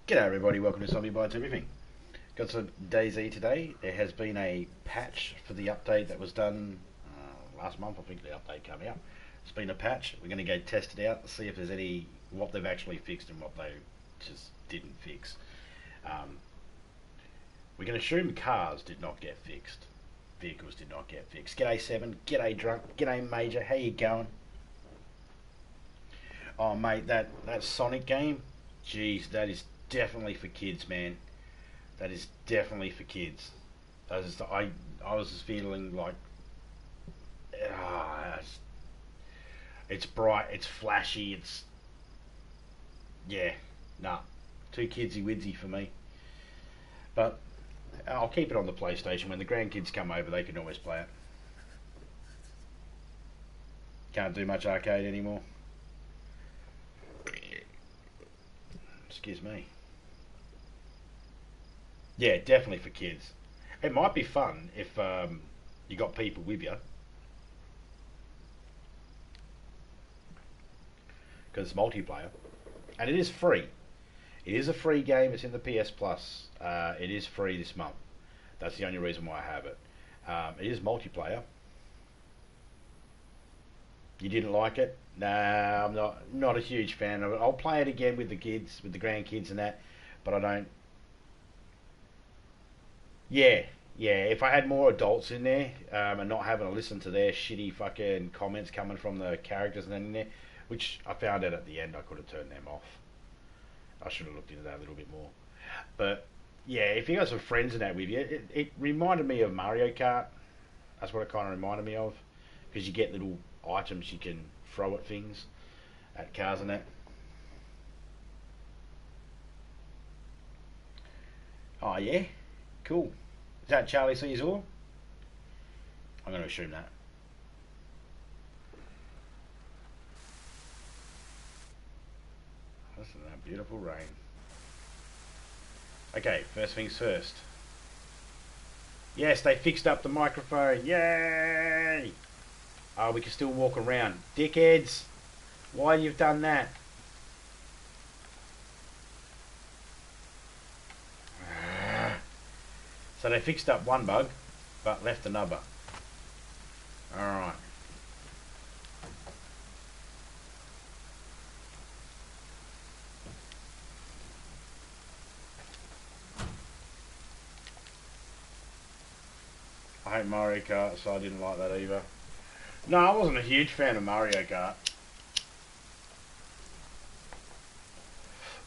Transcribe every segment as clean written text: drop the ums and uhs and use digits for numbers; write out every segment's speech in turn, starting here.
G'day everybody, welcome to Zombie Bites Everything. Got some DayZ today. There has been a patch for the update that was done last month. I think the update came out. It's been a patch. We're going to go test it out, see if there's what they've actually fixed and what they just didn't fix. We can assume cars did not get fixed. Vehicles did not get fixed. G'day Seven, g'day Drunk, g'day Major, how you going? Oh mate, that Sonic game, jeez, that is definitely for kids, man. That is definitely for kids. I was just feeling like, it's bright, it's flashy, yeah, nah, too kidsy widsy for me. But I'll keep it on the PlayStation. When the grandkids come over, they can always play it. Can't do much arcade anymore. Excuse me. Yeah, definitely for kids. It might be fun if you got people with you, because it's multiplayer, and it is free. It is a free game. It's in the PS Plus. It is free this month. That's the only reason why I have it. It is multiplayer. You didn't like it? Nah, I'm not a huge fan of it. I'll play it again with the kids, with the grandkids and that, but I don't. Yeah, yeah. If I had more adults in there and not having to listen to their shitty fucking comments coming from the characters and then in there, which I found out at the end, I could have turned them off. I should have looked into that a little bit more. But yeah, if you got some friends in that with you, it reminded me of Mario Kart. That's what it kind of reminded me of, because you get little items you can throw at things, at cars and that. Oh yeah, cool. Is that Charlie Caesar? I'm going to assume that. Listen to that beautiful rain. Okay, first things first. Yes, they fixed up the microphone. Yay! Oh, we can still walk around. Dickheads! Why you've done that? So they fixed up one bug, but left another. Alright. I hate Mario Kart, so I didn't like that either. No, I wasn't a huge fan of Mario Kart.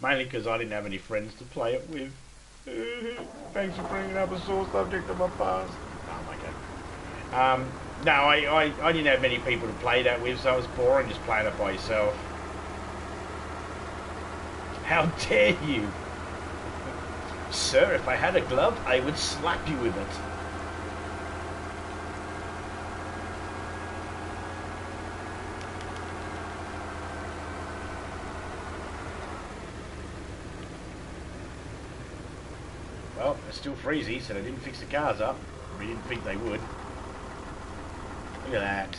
Mainly because I didn't have any friends to play it with. Thanks for bringing up a sore subject of my past. Oh my god. No, I didn't have many people to play that with, so it was boring just playing it by yourself. How dare you? Sir, if I had a glove, I would slap you with it. Well, it's still freezy, so they didn't fix the cars up. We didn't think they would. Look at that.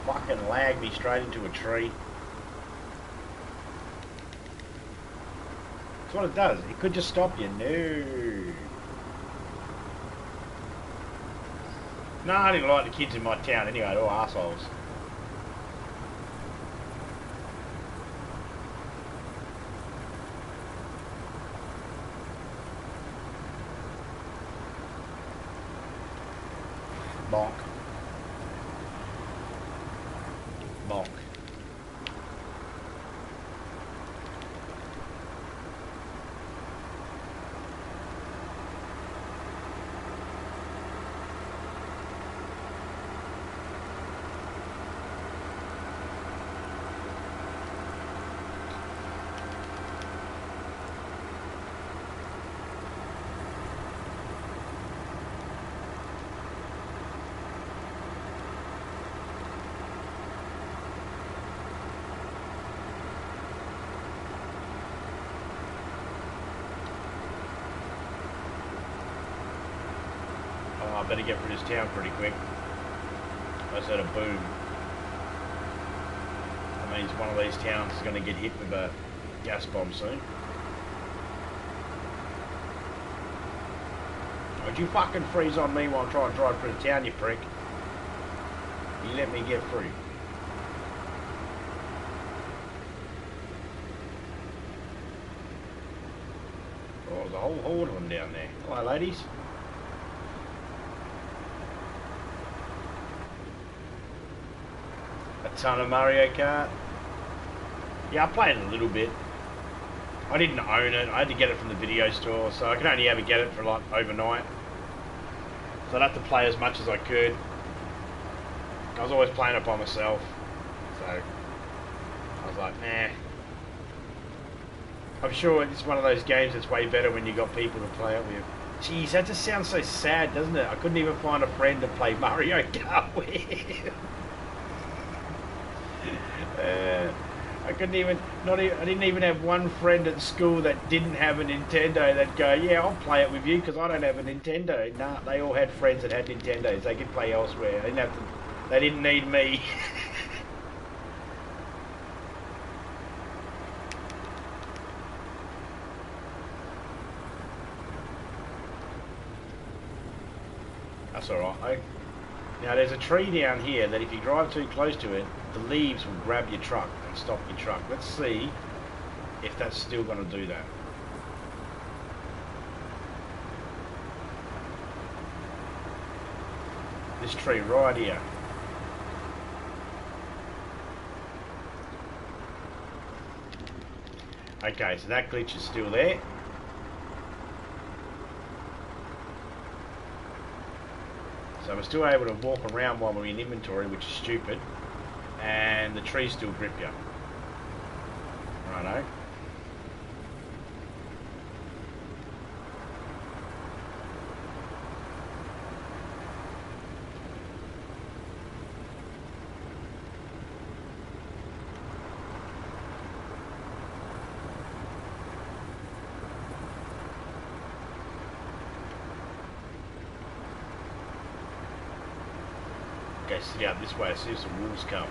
Fucking lagged me straight into a tree. That's what it does. It could just stop you. No. No, I didn't like the kids in my town anyway. They're all assholes. Bonk. Bonk. I better get through this town pretty quick. I just heard a boom. That means one of these towns is going to get hit with a gas bomb soon. Would you fucking freeze on me while I'm trying to drive through the town, you prick? You let me get through. Oh, there's a whole horde of them down there. Hello, ladies. A ton of Mario Kart. Yeah, I played it a little bit. I didn't own it. I had to get it from the video store, so I could only ever get it for like overnight. So I'd have to play as much as I could. I was always playing it by myself, so I was like, nah. I'm sure it's one of those games that's way better when you got people to play it with. Jeez, that just sounds so sad, doesn't it? I couldn't even find a friend to play Mario Kart with. I couldn't even, I didn't even have one friend at school that didn't have a Nintendo that'd go, yeah, I'll play it with you because I don't have a Nintendo. Nah, they all had friends that had Nintendos. They could play elsewhere. They didn't need me. That's alright. Now there's a tree down here that if you drive too close to it, the leaves will grab your truck and stop your truck. Let's see if that's still going to do that. This tree right here. Okay, so that glitch is still there. So we're still able to walk around while we're in inventory, which is stupid. And the trees still grip you. Righto. Okay, sit out this way, see if some wolves come.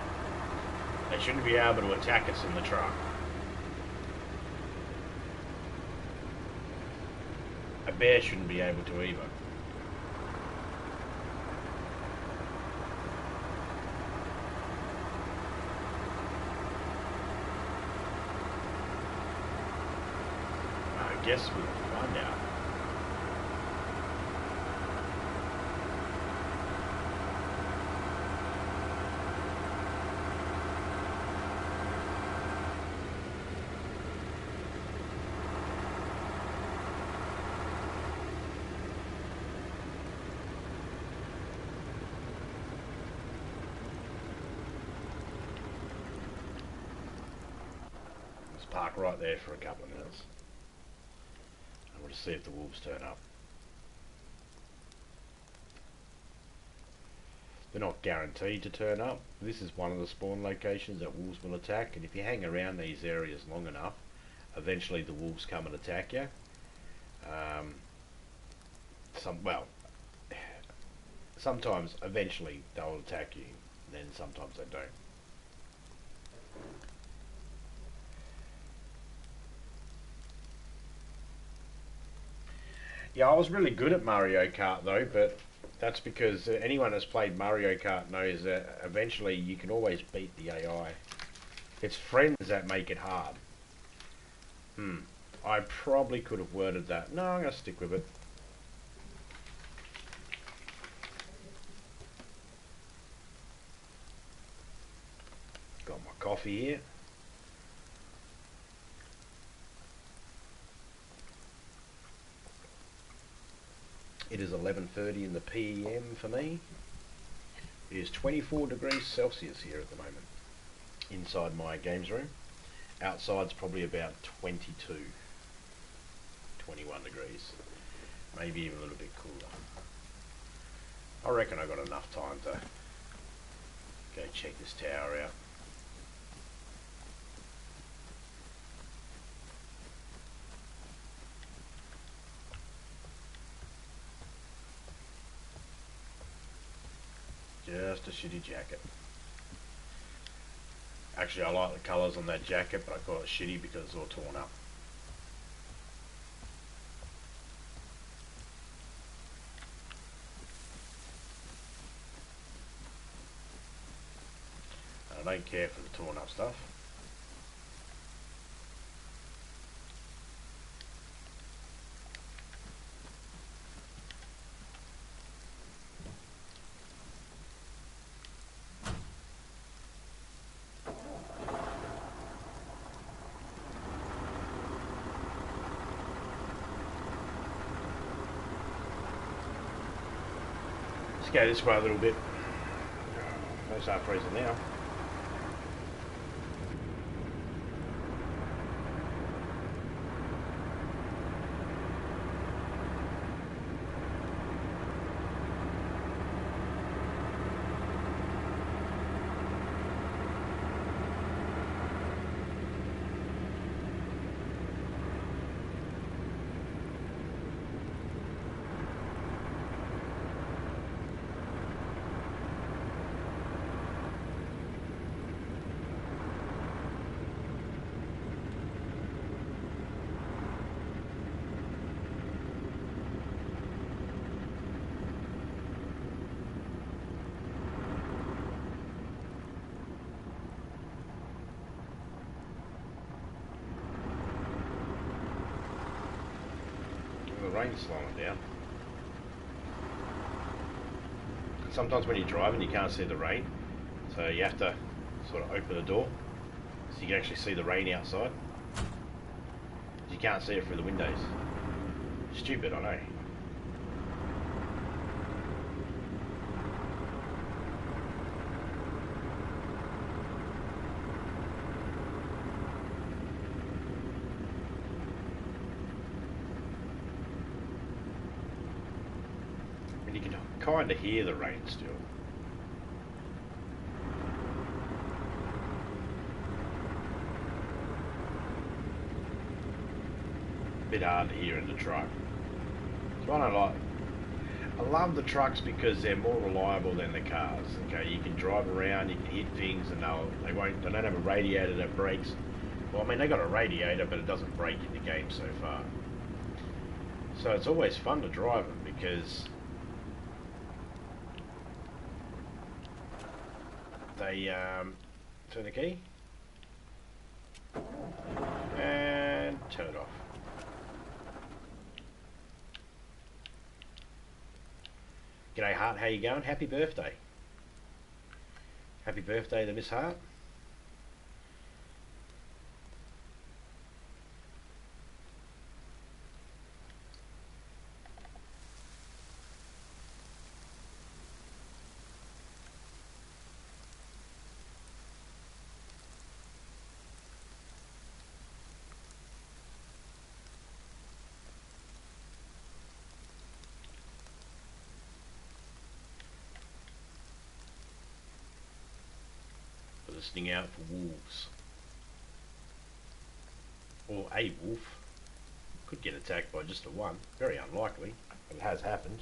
They shouldn't be able to attack us in the truck. A bear shouldn't be able to either. I guess we'll find out. Park right there for a couple of minutes and we'll see if the wolves turn up. They're not guaranteed to turn up. This is one of the spawn locations that wolves will attack, and if you hang around these areas long enough, eventually the wolves come and attack you. Sometimes eventually they'll attack you, then sometimes they don't. Yeah, I was really good at Mario Kart though, but that's because anyone that's played Mario Kart knows that eventually you can always beat the AI. It's friends that make it hard. I probably could have worded that. No, I'm going to stick with it. Got my coffee here. It is 11:30 in the PM for me. It is 24 degrees Celsius here at the moment inside my games room. Outside's probably about 22, 21 degrees, maybe even a little bit cooler. I reckon I got enough time to go check this tower out. Just a shitty jacket. Actually, I like the colours on that jacket, but I call it shitty because it's all torn up. don't care for the torn up stuff. Let's go this way a little bit. Don't start freezing now. The rain's slowing down. Sometimes when you're driving you can't see the rain, so you have to sort of open the door so you can actually see the rain outside. You can't see it through the windows. Stupid, I know. And you can kind of hear the rain still. Bit hard to hear in the truck. It's one I like. I love the trucks because they're more reliable than the cars. Okay, you can drive around, you can hit things, and they don't have a radiator that breaks. Well, I mean they got a radiator, but it doesn't break in the game so far. So it's always fun to drive them because they turn the key and turn it off. G'day Hart, how you going? Happy birthday. Happy birthday to Miss Hart. Listening out for wolves. Or a wolf. Could get attacked by just a one. Very unlikely, but it has happened.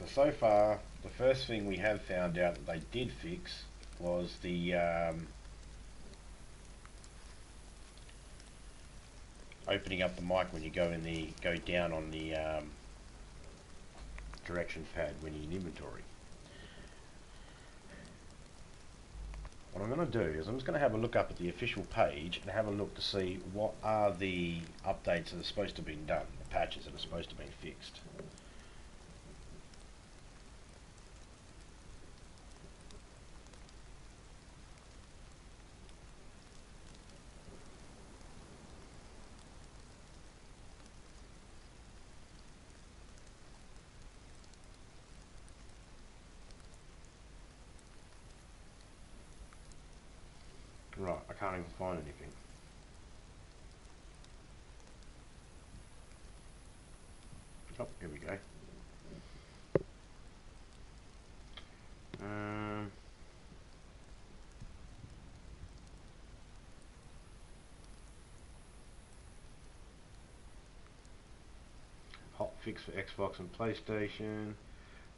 So far, the first thing we have found out that they did fix was the opening up the mic when you go down on the directions pad when you're in inventory. What I'm going to do is I'm just going to have a look up at the official page and have a look to see what are the updates that are supposed to have been done, the patches that are supposed to have been fixed. Right, I can't even find anything. Oh, here we go. Hot fix for Xbox and PlayStation.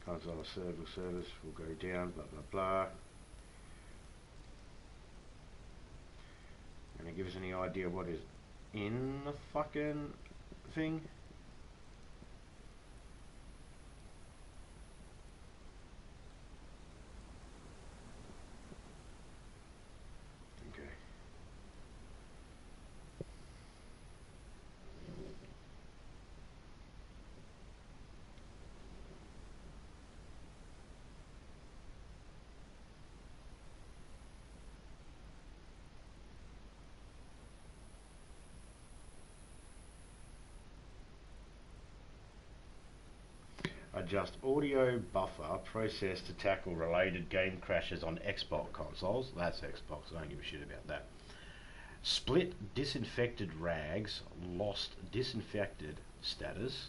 Console service will go down, blah blah blah. Can it give us any idea what is in the fucking thing? Okay. Adjust audio buffer process to tackle related game crashes on Xbox consoles. That's Xbox, I don't give a shit about that. Split disinfected rags, lost disinfected status.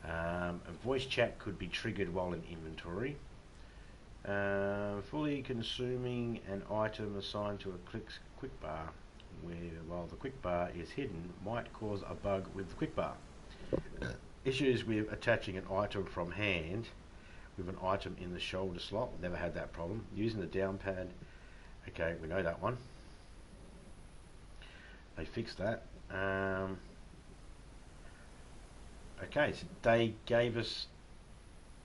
A voice chat could be triggered while in inventory. Fully consuming an item assigned to a quick bar, while the quick bar is hidden, might cause a bug with the quick bar. Issues with attaching an item from hand with an item in the shoulder slot. Never had that problem. Using the down pad. Okay, we know that one. They fixed that. Okay, so they gave us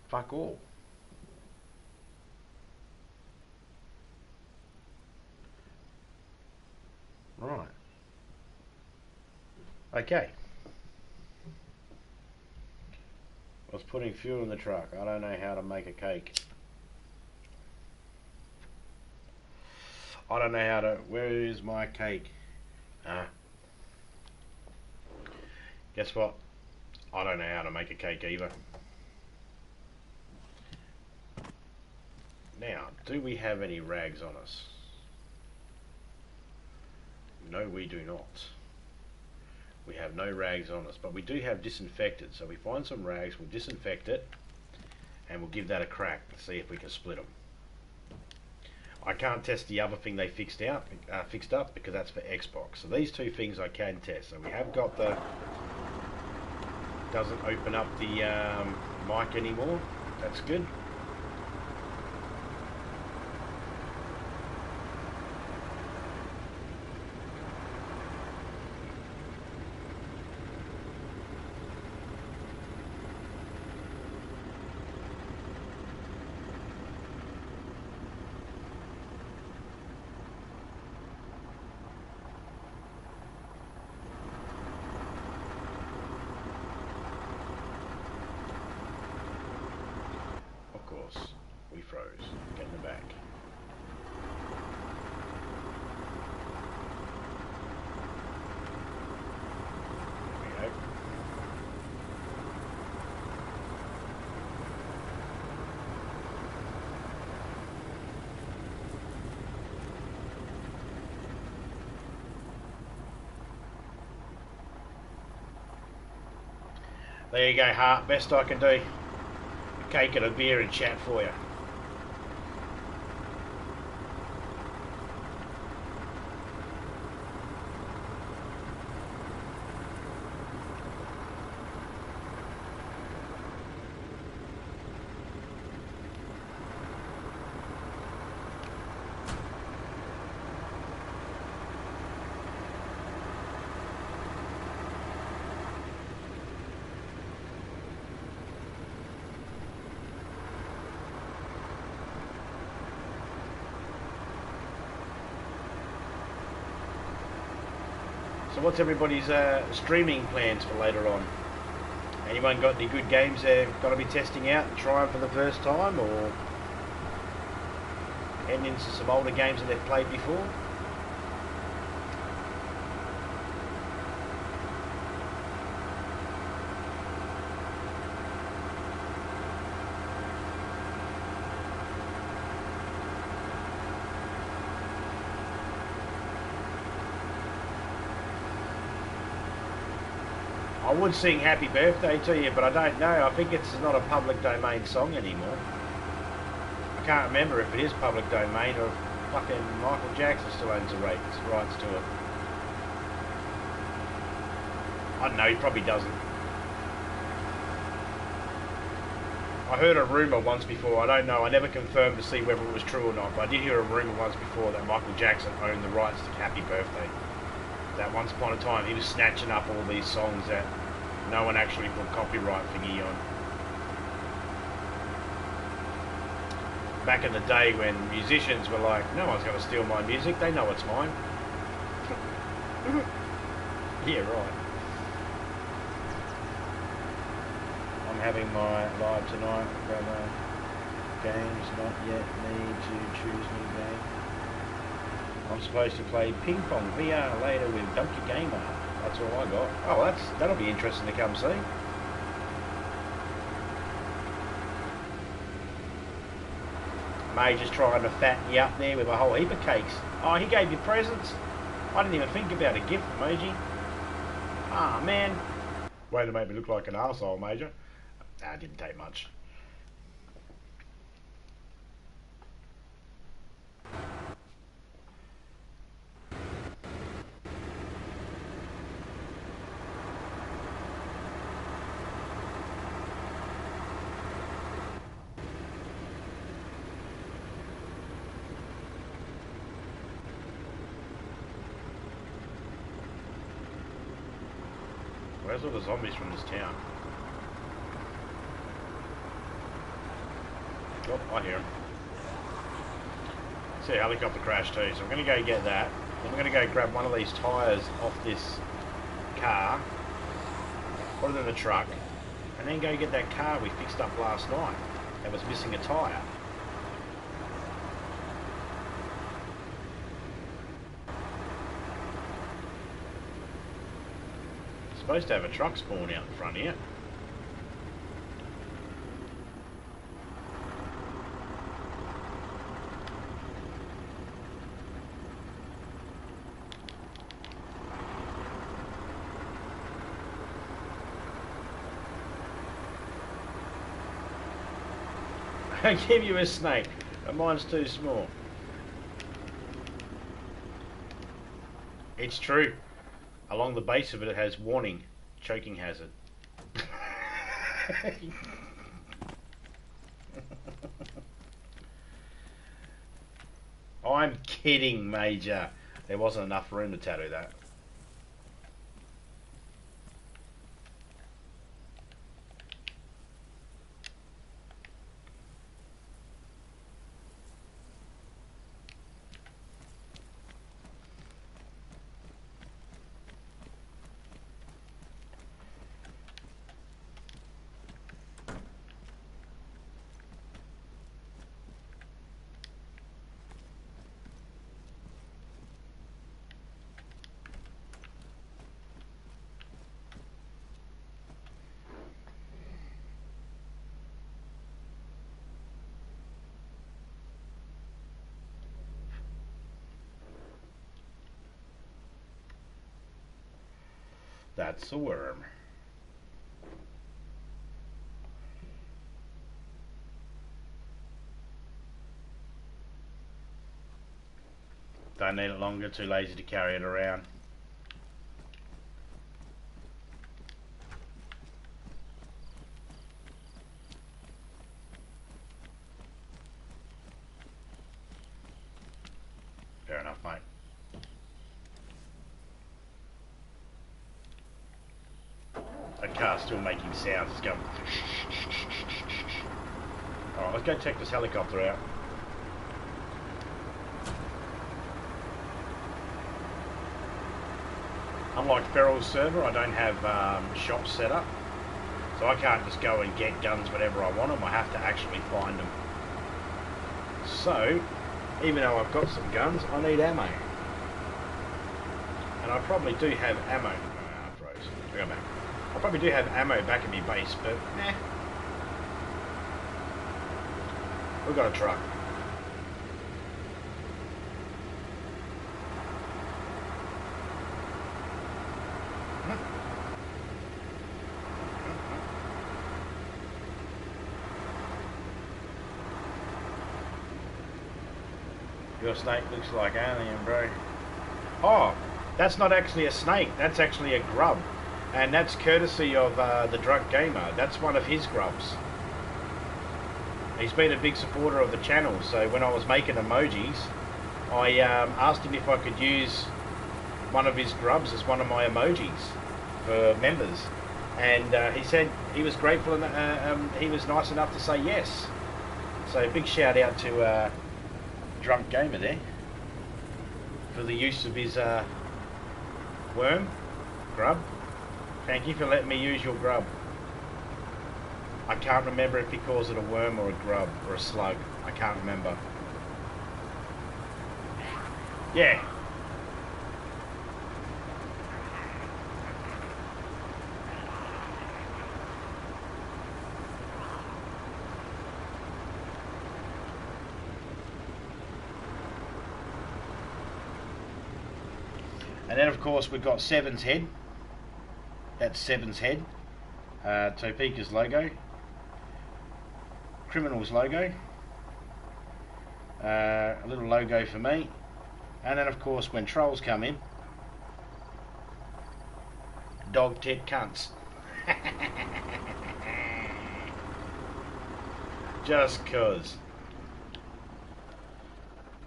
fuck all. Right. Okay. I was putting fuel in the truck. I don't know how to make a cake. I don't know how to... Where is my cake? Guess what? I don't know how to make a cake either. Now, do we have any rags on us? No, we do not. We have no rags on us, but we do have disinfected. So we find some rags, we'll disinfect it, and we'll give that a crack and see if we can split them. I can't test the other thing they fixed up because that's for Xbox. So these two things I can test. So we have got the doesn't open up the mic anymore. That's good. We froze. Get in the back. There we go. There you go, Hart. Best I can do. A cake and a beer and chat for you. So what's everybody's streaming plans for later on? Anyone got any good games they've got to be testing out and trying for the first time, or heading into some older games that they've played before? I would sing Happy Birthday to you, but I don't know. I think it's not a public domain song anymore. I can't remember if it is public domain or if fucking Michael Jackson still owns the rights to it. I don't know, he probably doesn't. I heard a rumour once before, I don't know, I never confirmed to see whether it was true or not, but I did hear a rumour once before that Michael Jackson owned the rights to Happy Birthday. That once upon a time he was snatching up all these songs that no one actually put copyright thingy on. Back in the day when musicians were like, no one's going to steal my music, they know it's mine. Yeah, right. I'm having my live tonight, brother. Games not yet need to choose new game. I'm supposed to play ping pong VR later with Donkey Gamer. That's all I got. Oh, that'll be interesting to come see. Major's trying to fatten you up there with a whole heap of cakes. Oh, he gave you presents? I didn't even think about a gift, Emoji. Ah, man. Way to make me look like an arsehole, Major. Nah, it didn't take much. Where's all the zombies from this town? Oh, I hear them. I see a helicopter crash too, so I'm going to go get that. Then we're going to go grab one of these tyres off this car, put it in the truck, and then go get that car we fixed up last night that was missing a tyre. Supposed to have a truck spawn out in front here. I give you a snake, but mine's too small. It's true. Along the base of it, it has warning, choking hazard. I'm kidding, Major. There wasn't enough room to tattoo that. That's a worm. Don't need it longer, too lazy to carry it around. Fair enough, mate. That car's still making sounds. It's going. Alright, let's go check this helicopter out. Unlike Feral's server, I don't have shops set up. So I can't just go and get guns whenever I want them. I have to actually find them. So, even though I've got some guns, I need ammo. And I probably do have ammo. I froze. I go back. I probably do have ammo back in my base, but nah. We've got a truck. Your snake looks like alien, bro. Oh, that's not actually a snake. That's actually a grub. And that's courtesy of the Drunk Gamer. That's one of his grubs. He's been a big supporter of the channel, so when I was making emojis, I asked him if I could use one of his grubs as one of my emojis for members, and he said he was grateful and he was nice enough to say yes. So big shout out to Drunk Gamer there for the use of his worm grub. Thank you for letting me use your grub. I can't remember if he calls it a worm or a grub or a slug. I can't remember. Yeah. And then of course we've got Seven's head. That's Seven's head. Topeka's logo. Criminal's logo. A little logo for me. And then of course when trolls come in, dog tit cunts. Just cause.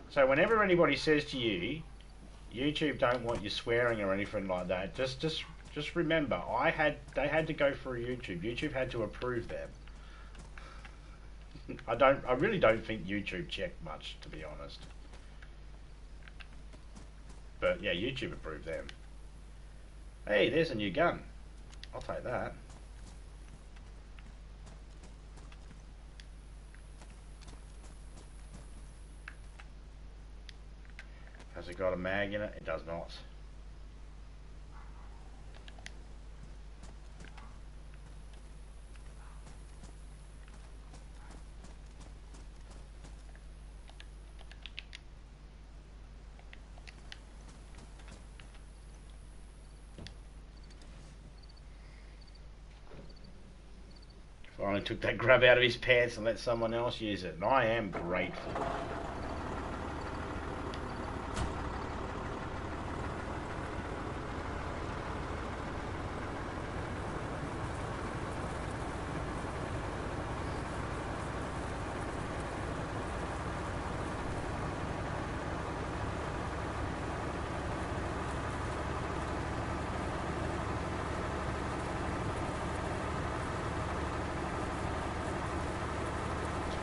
So whenever anybody says to you, YouTube don't want you swearing or anything like that, just remember, they had to go through YouTube. YouTube had to approve them. I really don't think YouTube checked much, to be honest. But yeah, YouTube approved them. Hey, there's a new gun. I'll take that. Has it got a mag in it? It does not. Finally took that grub out of his pants and let someone else use it, and I am grateful.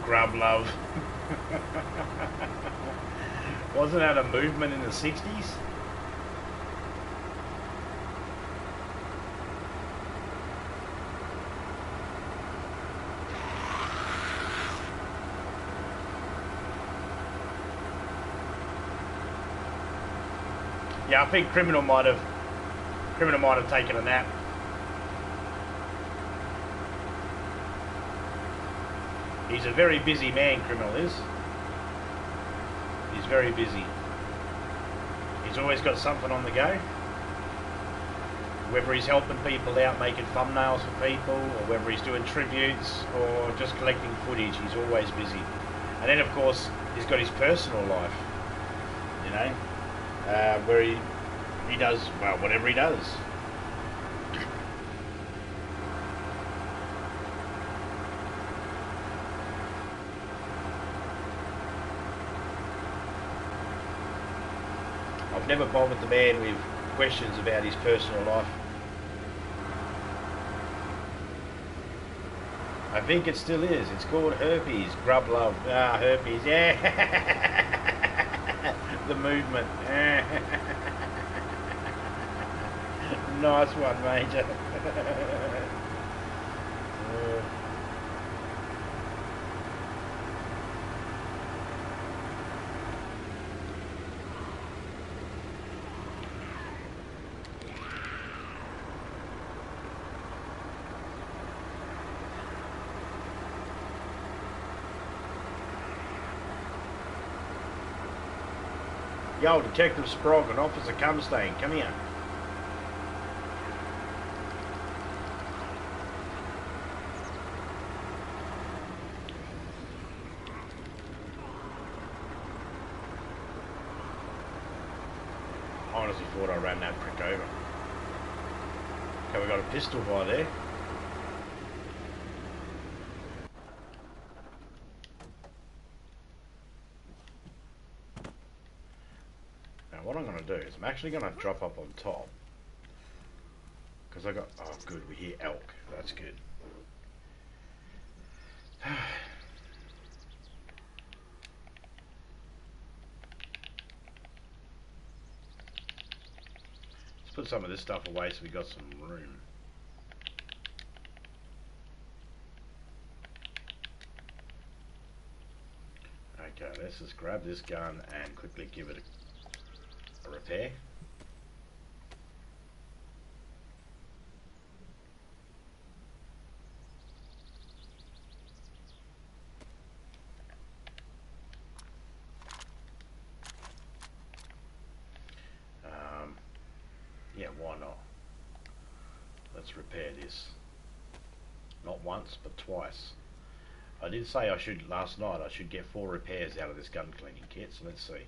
Grub love. Wasn't that a movement in the 60s? Yeah, I think Criminal might have taken a nap. He's a very busy man, Criminal is. He's very busy. He's always got something on the go. Whether he's helping people out, making thumbnails for people, or whether he's doing tributes, or just collecting footage, he's always busy. And then, of course, he's got his personal life, you know, where he does, well, whatever he does. I've never bothered the man with questions about his personal life. I think it still is. It's called herpes. Grub love. Ah, herpes. Yeah. The movement. Nice one, Major. Yo, Detective Sprog and Officer Cumstain, come here. I honestly thought I ran that prick over. Okay, we got a pistol by there. what I'm going to do is I'm actually going to drop up on top. Because I got... Oh, good. We hear elk. That's good. Let's put some of this stuff away so we got some room. Okay, let's just grab this gun and quickly give it a repair. Yeah, why not? Let's repair this. Not once, but twice. I did say I should, last night, I should get 4 repairs out of this gun cleaning kit, so let's see.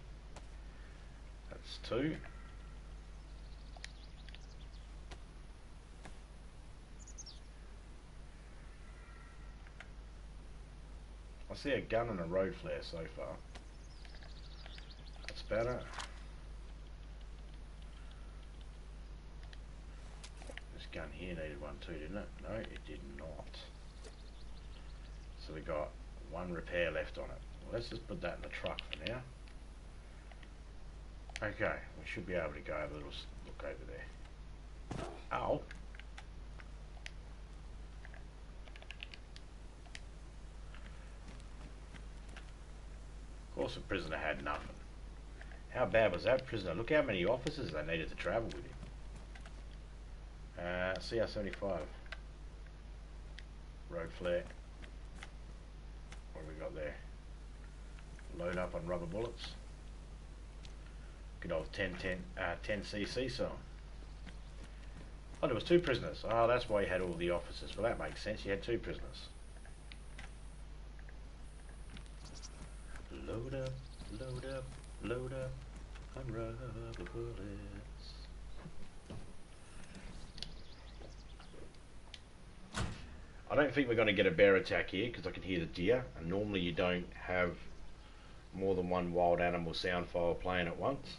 That's 2. I see a gun and a road flare so far. That's better. This gun here needed one too, didn't it? No, it did not. So we got 1 repair left on it. Well, let's just put that in the truck for now. Okay, we should be able to go have a little look over there. Ow! Of course the prisoner had nothing. How bad was that prisoner? Look how many officers they needed to travel with him. CR75. Road flare. What have we got there? Load up on rubber bullets. Good old 10cc song. Oh, there was 2 prisoners. Oh, that's why you had all the officers. Well, that makes sense. You had 2 prisoners. Load up, load up, load up on rubber bullets. I don't think we're going to get a bear attack here because I can hear the deer, and normally you don't have more than 1 wild animal sound file playing at once.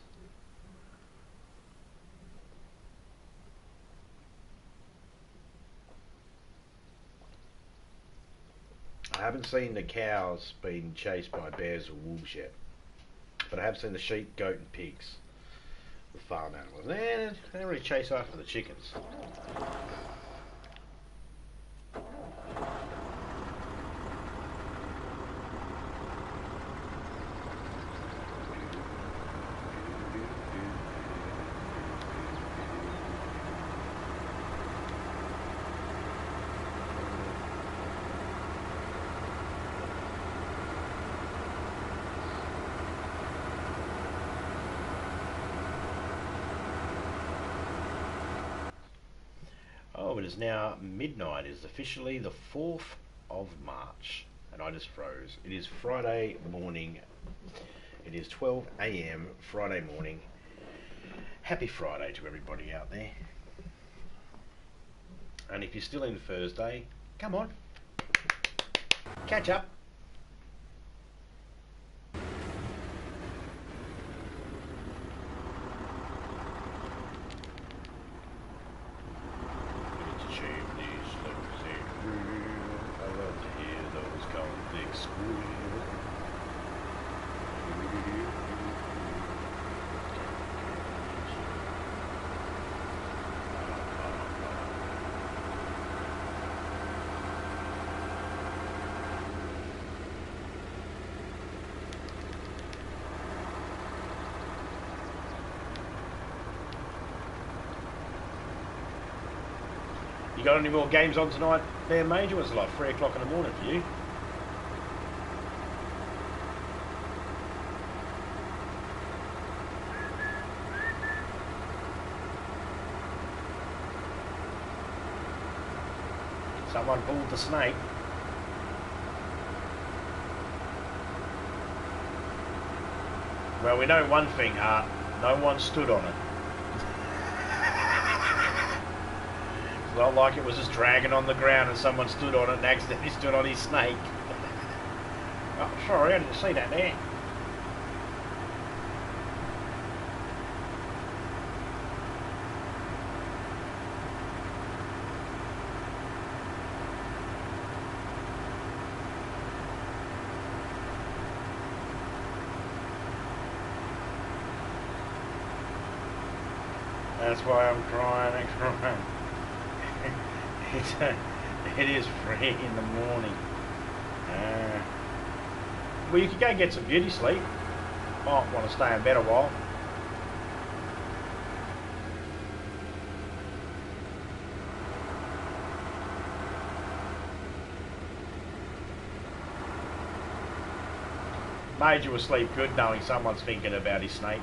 I haven't seen the cows being chased by bears or wolves yet, but I have seen the sheep, goat and pigs, the farm animals. They don't really chase after the chickens. Oh, it is now midnight. It is officially the 4th of March. And I just froze. It is Friday morning. It is 12 AM Friday morning. Happy Friday to everybody out there. And if you're still in Thursday, come on. Catch up. You got any more games on tonight there, Major? It's like 3 o'clock in the morning for you. Someone pulled the snake. Well, we know one thing, Art. No one stood on it. It's not like it was just dragging on the ground and someone stood on it and accidentally stood on his snake. Oh, sorry, I didn't see that there. That's why I'm crying and crying. It is 3 in the morning. Well, you could go get some beauty sleep. Might want to stay in bed a while. Major will sleep good knowing someone's thinking about his snake.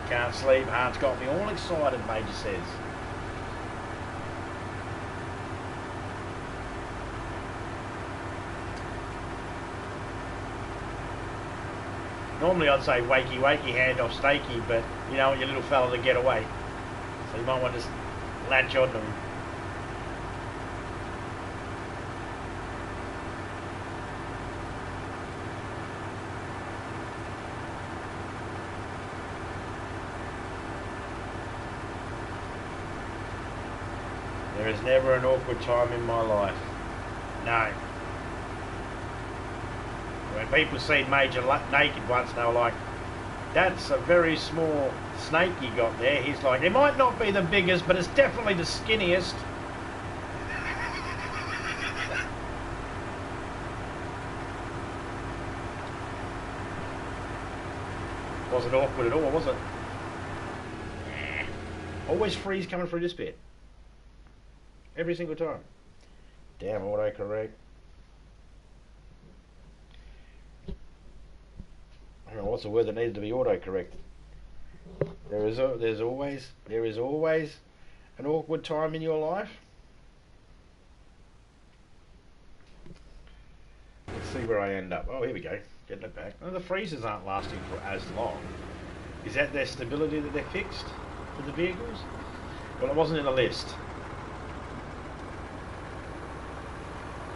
Can't sleep, heart's got me all excited, Major says. Normally I'd say wakey wakey, hand off stakey, but you know, your little fella to get away. So you might want to just latch on to him. There is never an awkward time in my life. No. When people see Major naked once, they were like, that's a very small snake you got there. He's like, it might not be the biggest, but it's definitely the skinniest. Wasn't awkward at all, was it? Always freeze coming through this bit. Every single time. Damn, autocorrect. I don't know what's the word that needed to be autocorrected. There is always an awkward time in your life. Let's see where I end up. Oh, here we go. Getting it back. Oh, the freezers aren't lasting for as long. Is that their stability that they're fixed for the vehicles? Well, it wasn't in the list.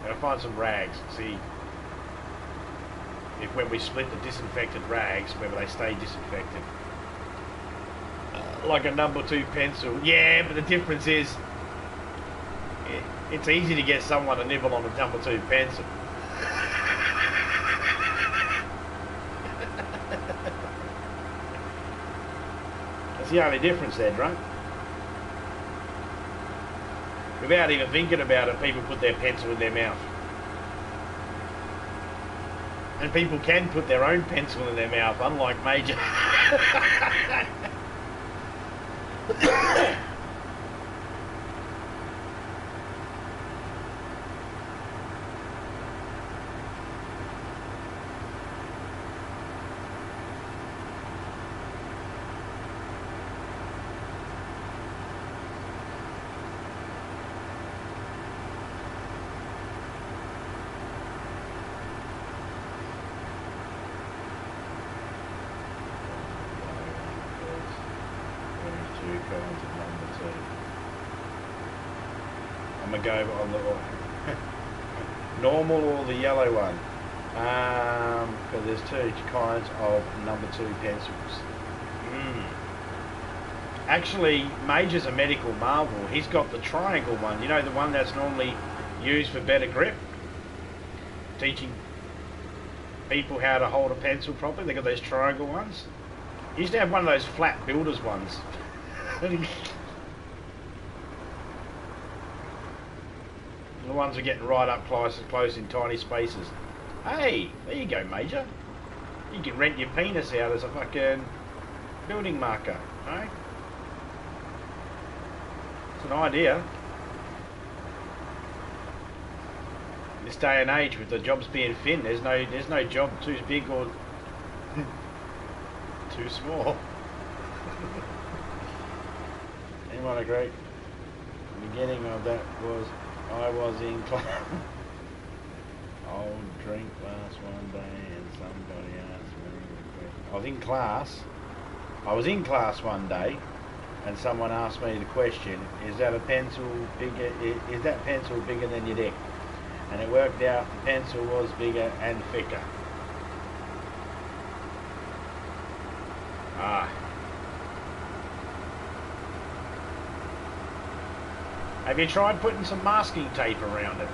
I'll find some rags and see if when we split the disinfected rags, whether they stay disinfected. Like a number 2 pencil. Yeah, but the difference is it's easy to get someone to nibble on a number 2 pencil. That's the only difference there, drunk. Without even thinking about it, people put their pencil in their mouth. And people can put their own pencil in their mouth, unlike Major. I'm gonna go on the normal or the yellow one, because there's 2 kinds of number 2 pencils. Actually, Major's a medical marvel. He's got the triangle one, you know, the one that's normally used for better grip, teaching people how to hold a pencil properly. They got those triangle ones. He used to have one of those flat builders ones. The ones are getting right up close in tiny spaces. Hey, there you go, Major. You can rent your penis out as a fucking building marker, eh? It's an idea. This day and age, with the jobs being thin, there's no job too big or Too small. Anyone agree? The beginning of that was I was in class. I'll drink last one day and somebody asked me the question. I was in class one day and someone asked me the question, is that pencil bigger than your dick? And it worked out the pencil was bigger and thicker. Ah. Have you tried putting some masking tape around it?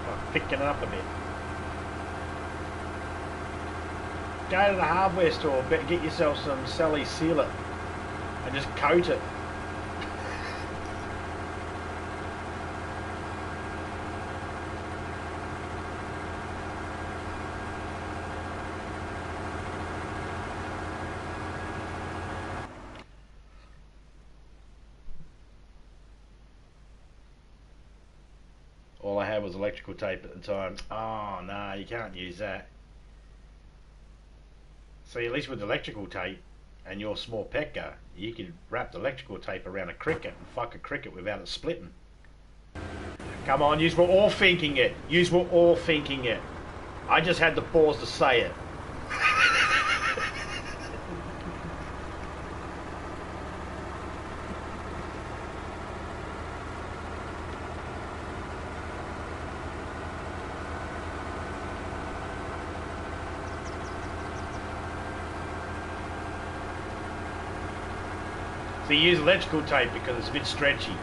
Like thicken it up a bit. Go to the hardware store, get yourself some Sally Sealer and just coat it. All I had was electrical tape at the time. Oh no, you can't use that. See, at least with electrical tape and your small pecker, you could wrap the electrical tape around a cricket and fuck a cricket without it splitting. Come on, yous were all thinking it. Yous were all thinking it. I just had the balls to say it. So you use electrical tape because it's a bit stretchy.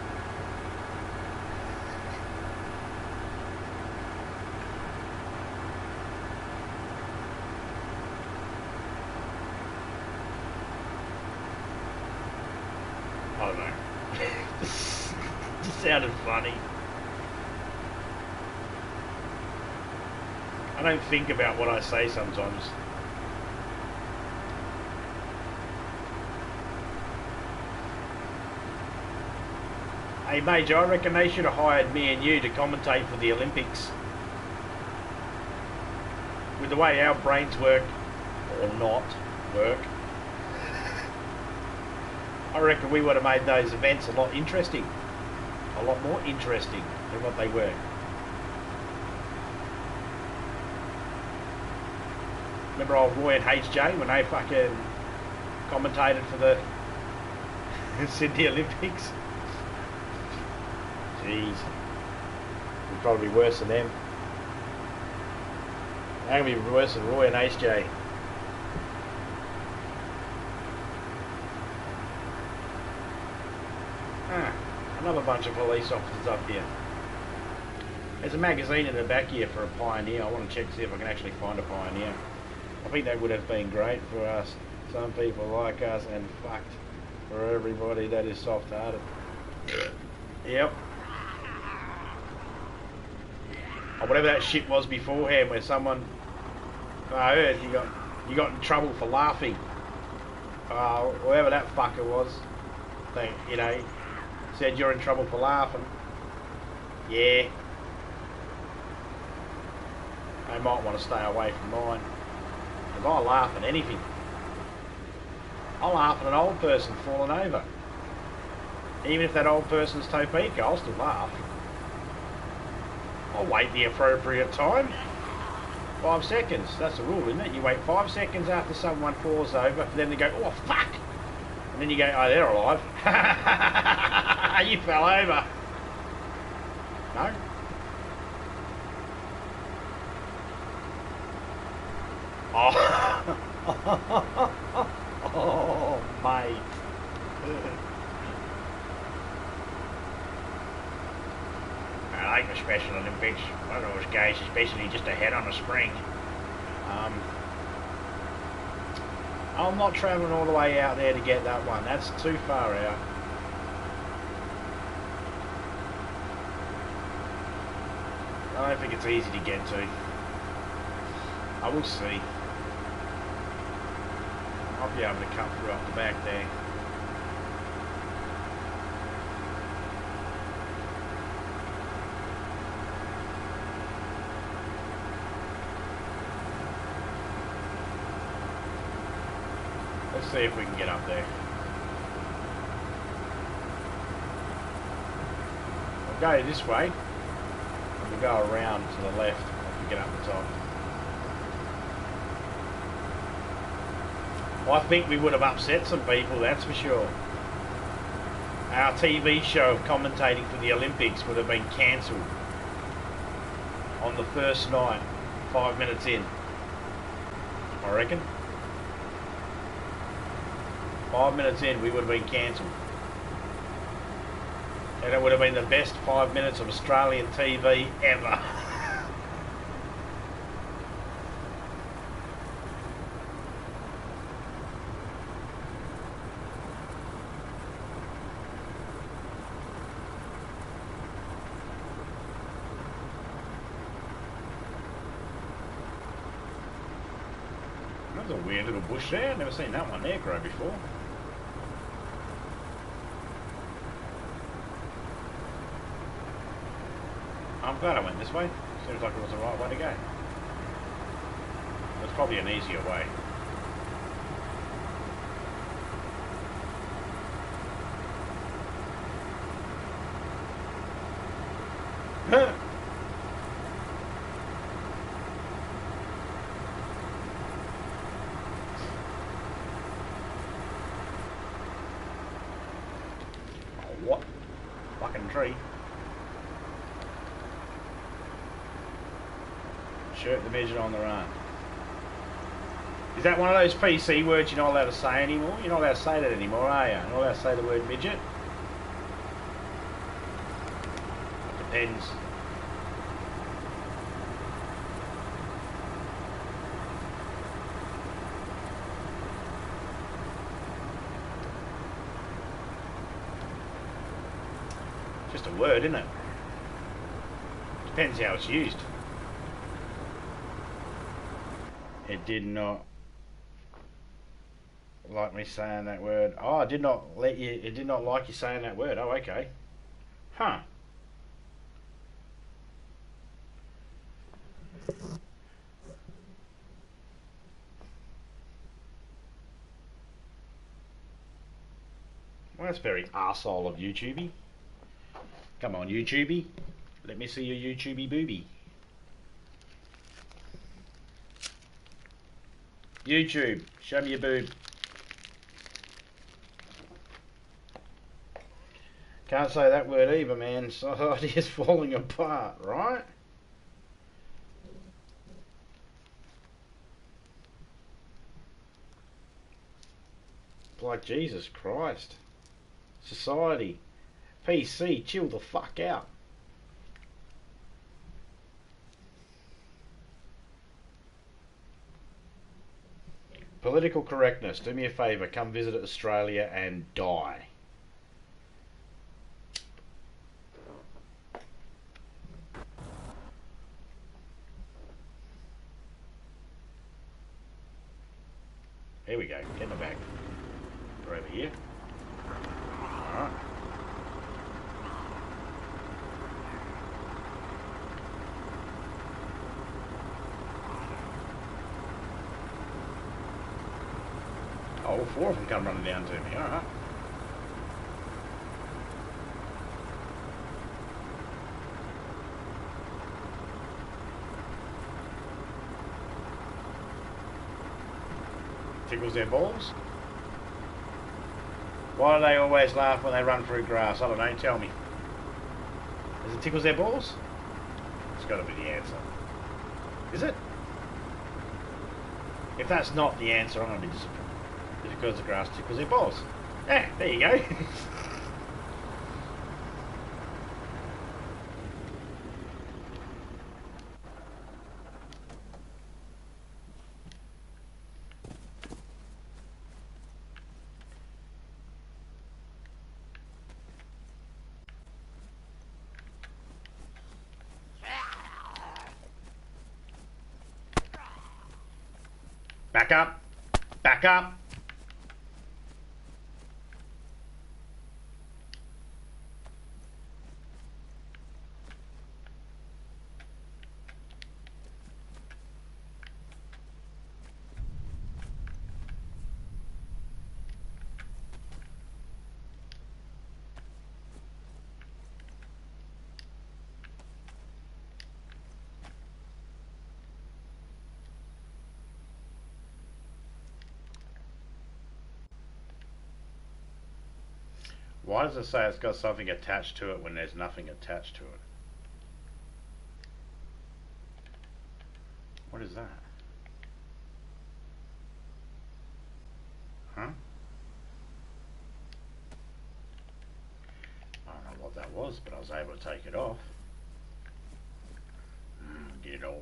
I don't know. Just sounded funny. I don't think about what I say sometimes. Hey Major, I reckon they should have hired me and you to commentate for the Olympics. With the way our brains work, or not work, I reckon we would have made those events a lot interesting. A lot more interesting than what they were. Remember old Roy and HJ when they fucking commentated for the Sydney Olympics? Jeez. We're probably worse than them. They're going to be worse than Roy and HJ. Another bunch of police officers up here. There's a magazine in the back here for a pioneer. I want to check to see if I can actually find a pioneer. I think that would have been great for us. Some people like us, and fucked for everybody that is soft-hearted. Yep. Or whatever that shit was beforehand, where someone, I heard you got in trouble for laughing. Whoever that fucker was, they, you know, said you're in trouble for laughing. Yeah. They might want to stay away from mine. Because I laugh at anything. I laugh at an old person falling over. Even if that old person's Topeka, I'll still laugh. I'll wait the appropriate time. 5 seconds, that's the rule, isn't it? You wait 5 seconds after someone falls over for them to go, oh fuck! And then you go, oh, they're alive. You fell over. No? Oh, oh mate. I like the Special Olympics. One of those guys is basically just a head on a spring. I'm not travelling all the way out there to get that one. That's too far out. I don't think it's easy to get to. I will see. I'll be able to cut through off the back there. Let's see if we can get up there. We'll go this way, and we'll go around to the left if we get up the top. I think we would have upset some people, that's for sure. Our TV show of commentating for the Olympics would have been cancelled on the first night, 5 minutes in, I reckon. 5 minutes in, we would have been cancelled. And it would have been the best 5 minutes of Australian TV ever. That was a weird little bush there. I've never seen that one there grow before. I'm glad I went this way. Seems like it was the right way to go. There's probably an easier way. Oh, what? Fucking tree. Shirt the midget on the run. Is that one of those PC words you're not allowed to say anymore? You're not allowed to say that anymore, are you? You're not allowed to say the word midget? It depends. Just a word, isn't it? Depends how it's used. It did not like me saying that word. Oh, I did not let you. It did not like you saying that word. Oh, okay. Huh. Well, that's very arsehole of YouTubey. Come on, YouTubey. Let me see your YouTubey booby. YouTube, show me your boob. Can't say that word either, man. Society is falling apart, right? Like Jesus Christ. Society. PC, chill the fuck out. Political correctness. Do me a favour, come visit Australia and die. Here we go, get in the back. We're over here. Alright. Oh, all four of them come running down to me, alright. Tickles their balls? Why do they always laugh when they run through grass? I don't know, tell me. Does it tickles their balls? It's got to be the answer. Is it? If that's not the answer, I'm going to be disappointed. It's because the grass tickles their balls. Yeah, there you go. Back up. Back up. Why does it say it's got something attached to it when there's nothing attached to it? What is that? Huh? I don't know what that was, but I was able to take it off. Get it off.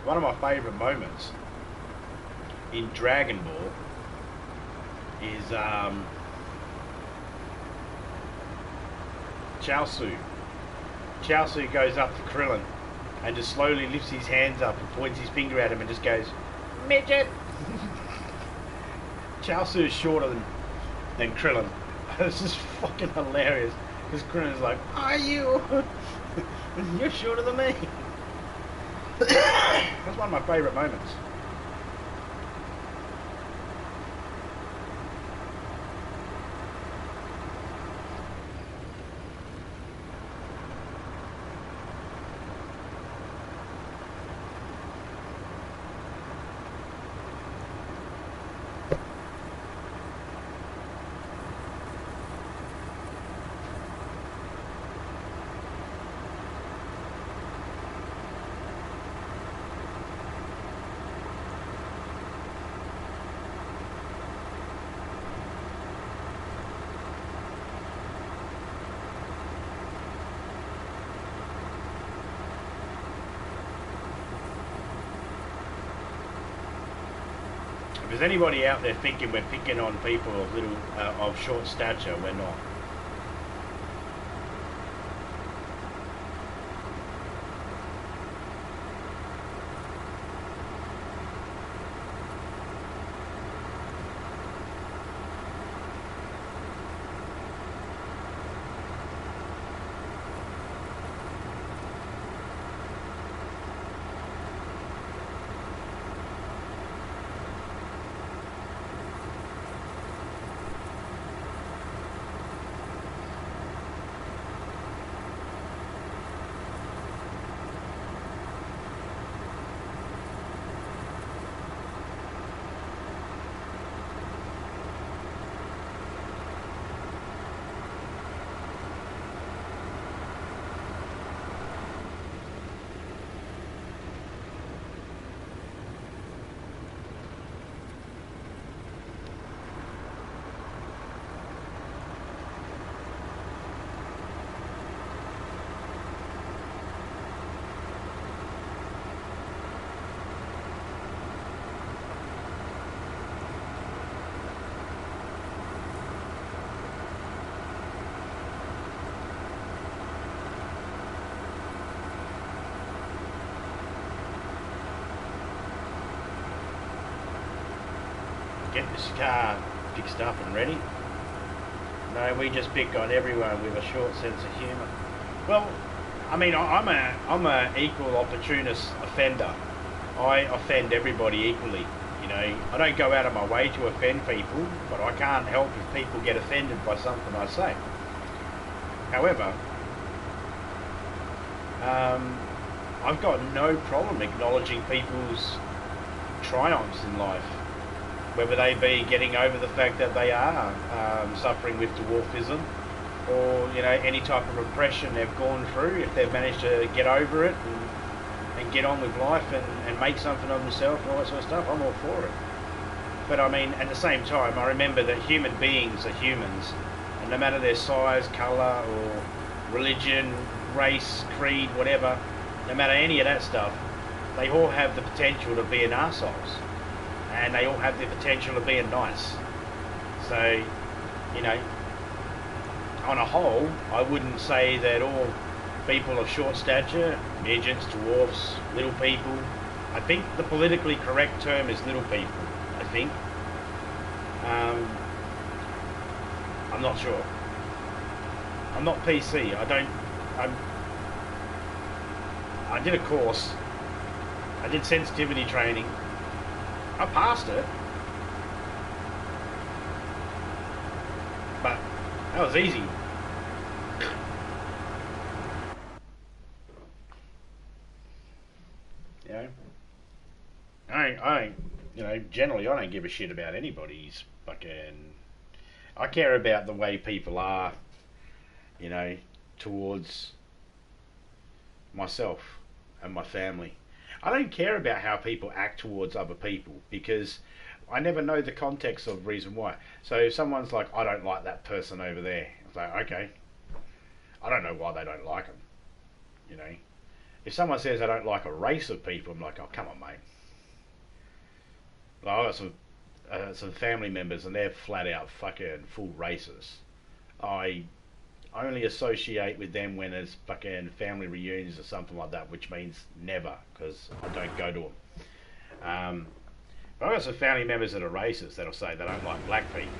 One of my favourite moments in Dragon Ball is Chaozu. Chaozu goes up to Krillin and just slowly lifts his hands up and points his finger at him and just goes, "Midget!" Chaozu is shorter than Krillin. It's just fucking hilarious because Krillin's like, "Are you? You're shorter than me." That's one of my favourite moments. If there's anybody out there thinking we're picking on people of of short stature, we're not. Get this car fixed up and ready. No, we just pick on everyone with a short sense of humour. Well, I mean, I'm a equal opportunist offender. I offend everybody equally. You know, I don't go out of my way to offend people, but I can't help if people get offended by something I say. However, I've got no problem acknowledging people's triumphs in life, whether they be getting over the fact that they are suffering with dwarfism, or any type of repression they've gone through. If they've managed to get over it and get on with life and make something of themselves and all that sort of stuff, I'm all for it. But I mean, at the same time, I remember that human beings are humans, and no matter their size, colour, or religion, race, creed, whatever, no matter any of that stuff, they all have the potential to be an arseholes, and they all have the potential of being nice. So, you know, on a whole, I wouldn't say that all people of short stature, midgets, dwarfs, little people. I think the politically correct term is little people. I think. I'm not sure. I'm not PC. I did a course. I did sensitivity training. I passed it. But that was easy. You know? Generally I don't give a shit about anybody's fucking... I care about the way people are, you know, towards myself and my family. I don't care about how people act towards other people because I never know the context of reason why. So if someone's like, I don't like that person over there, it's like, okay, I don't know why they don't like them, you know. If someone says I don't like a race of people, I'm like, oh, come on, mate. Like, I've got some family members and they're flat out fucking full racists. I only associate with them when there's fucking family reunions or something like that, which means never, because I don't go to them. But I've got some family members that are racist that'll say they don't like black people.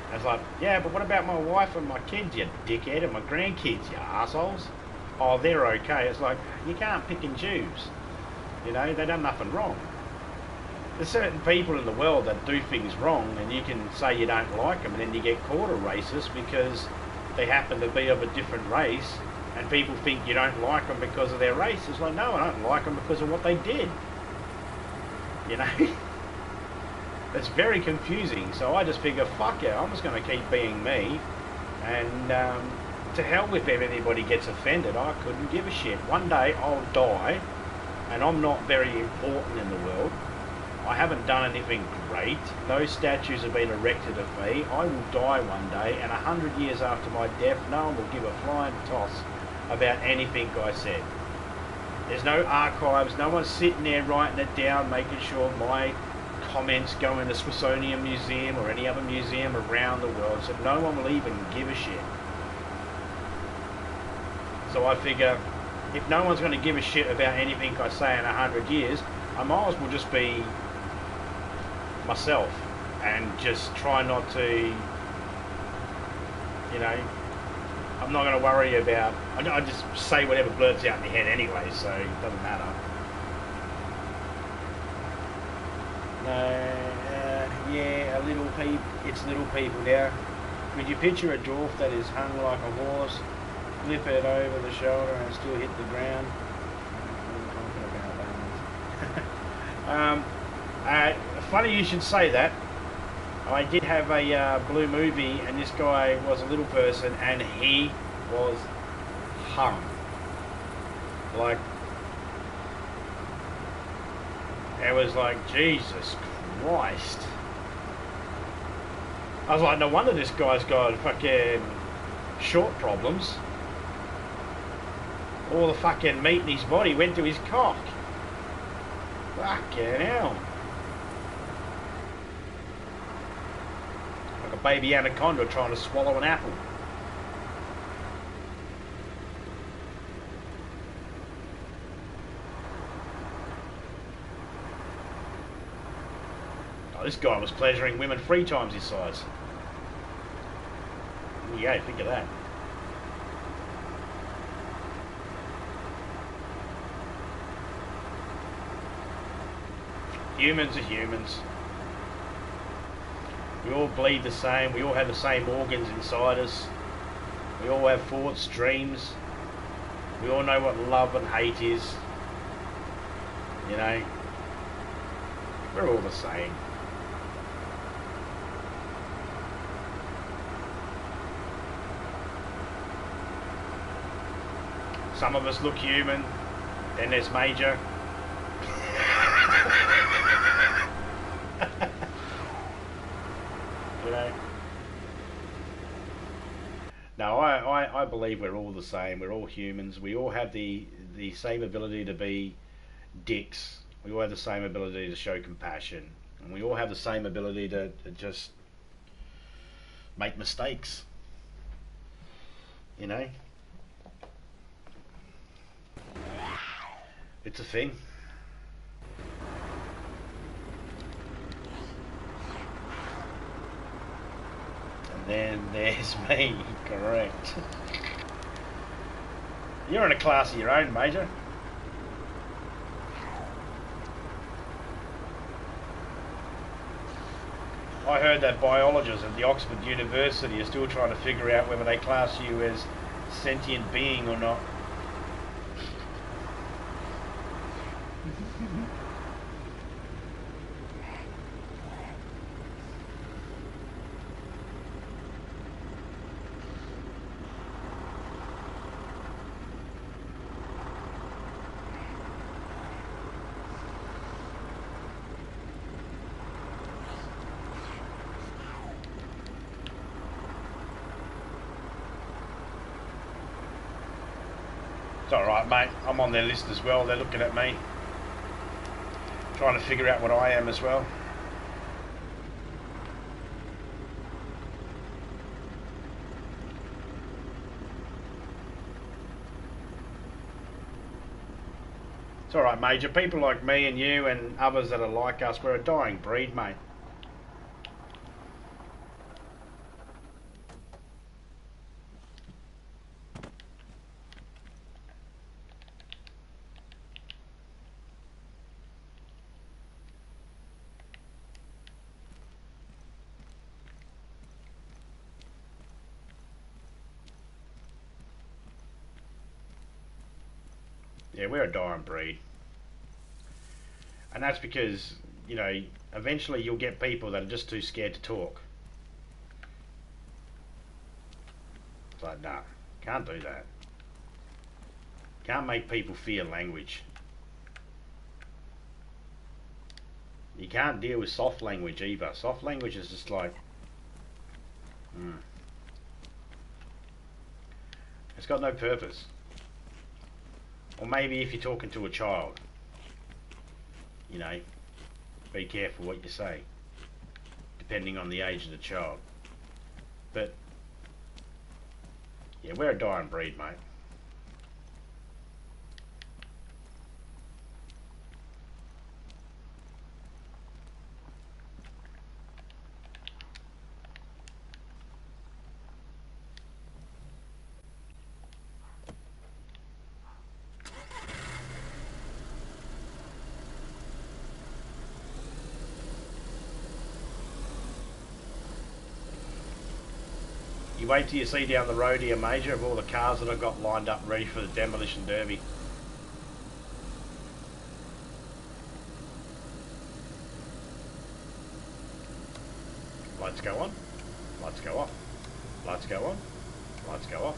And it's like, yeah, but what about my wife and my kids, you dickhead, and my grandkids, you assholes? Oh, they're okay. It's like, you can't pick and choose. You know, they've done nothing wrong. There's certain people in the world that do things wrong, and you can say you don't like them, and then you get called a racist because they happen to be of a different race, and people think you don't like them because of their race. It's like, no, I don't like them because of what they did. You know? It's very confusing, so I just figure, fuck it, I'm just going to keep being me, and to hell with if anybody gets offended. I couldn't give a shit. One day I'll die, and I'm not very important in the world. I haven't done anything great. No statues have been erected of me. I will die one day, and 100 years after my death, no one will give a flying toss about anything I said. There's no archives, no one's sitting there writing it down, making sure my comments go in the Smithsonian Museum or any other museum around the world, so no one will even give a shit. So I figure, if no one's going to give a shit about anything I say in 100 years, I might as well just be myself and just try not to, you know, I'm not going to worry about, I just say whatever blurts out in my head anyway, so it doesn't matter. No, yeah, it's little people now. Could you picture a dwarf that is hung like a horse, flip it over the shoulder and still hit the ground? Funny you should say that. I did have a blue movie, and this guy was a little person, and he was hung. Like, it was like, Jesus Christ. I was like, no wonder this guy's got fucking short problems. All the fucking meat in his body went to his cock. Fucking hell. Like a baby anaconda trying to swallow an apple. Oh, this guy was pleasuring women 3 times his size. Yeah, think of that. Humans are humans. We all bleed the same. We all have the same organs inside us. We all have thoughts, dreams. We all know what love and hate is. You know? We're all the same. Some of us look human. Then there's Major. You know? No, I believe we're all the same. We're all humans. We all have the same ability to be dicks. We all have the same ability to show compassion. And we all have the same ability to just make mistakes. You know, it's a thing. And then there's me, correct. You're in a class of your own, Major. I heard that biologists at the Oxford University are still trying to figure out whether they class you as sentient being or not. It's alright, mate. I'm on their list as well. They're looking at me, trying to figure out what I am as well. It's alright, Major. People like me and you and others that are like us, we're a dying breed, mate. Yeah, we're a dying breed. And that's because, you know, eventually you'll get people that are just too scared to talk. It's like, nah, can't do that. Can't make people fear language. You can't deal with soft language either. Soft language is just like, it's got no purpose. Or maybe if you're talking to a child, you know, be careful what you say, depending on the age of the child. But yeah, we're a dying breed, mate. You wait till you see down the road here, Major, of all the cars that I've got lined up ready for the demolition derby. Lights go on, lights go off, lights go on, lights go off.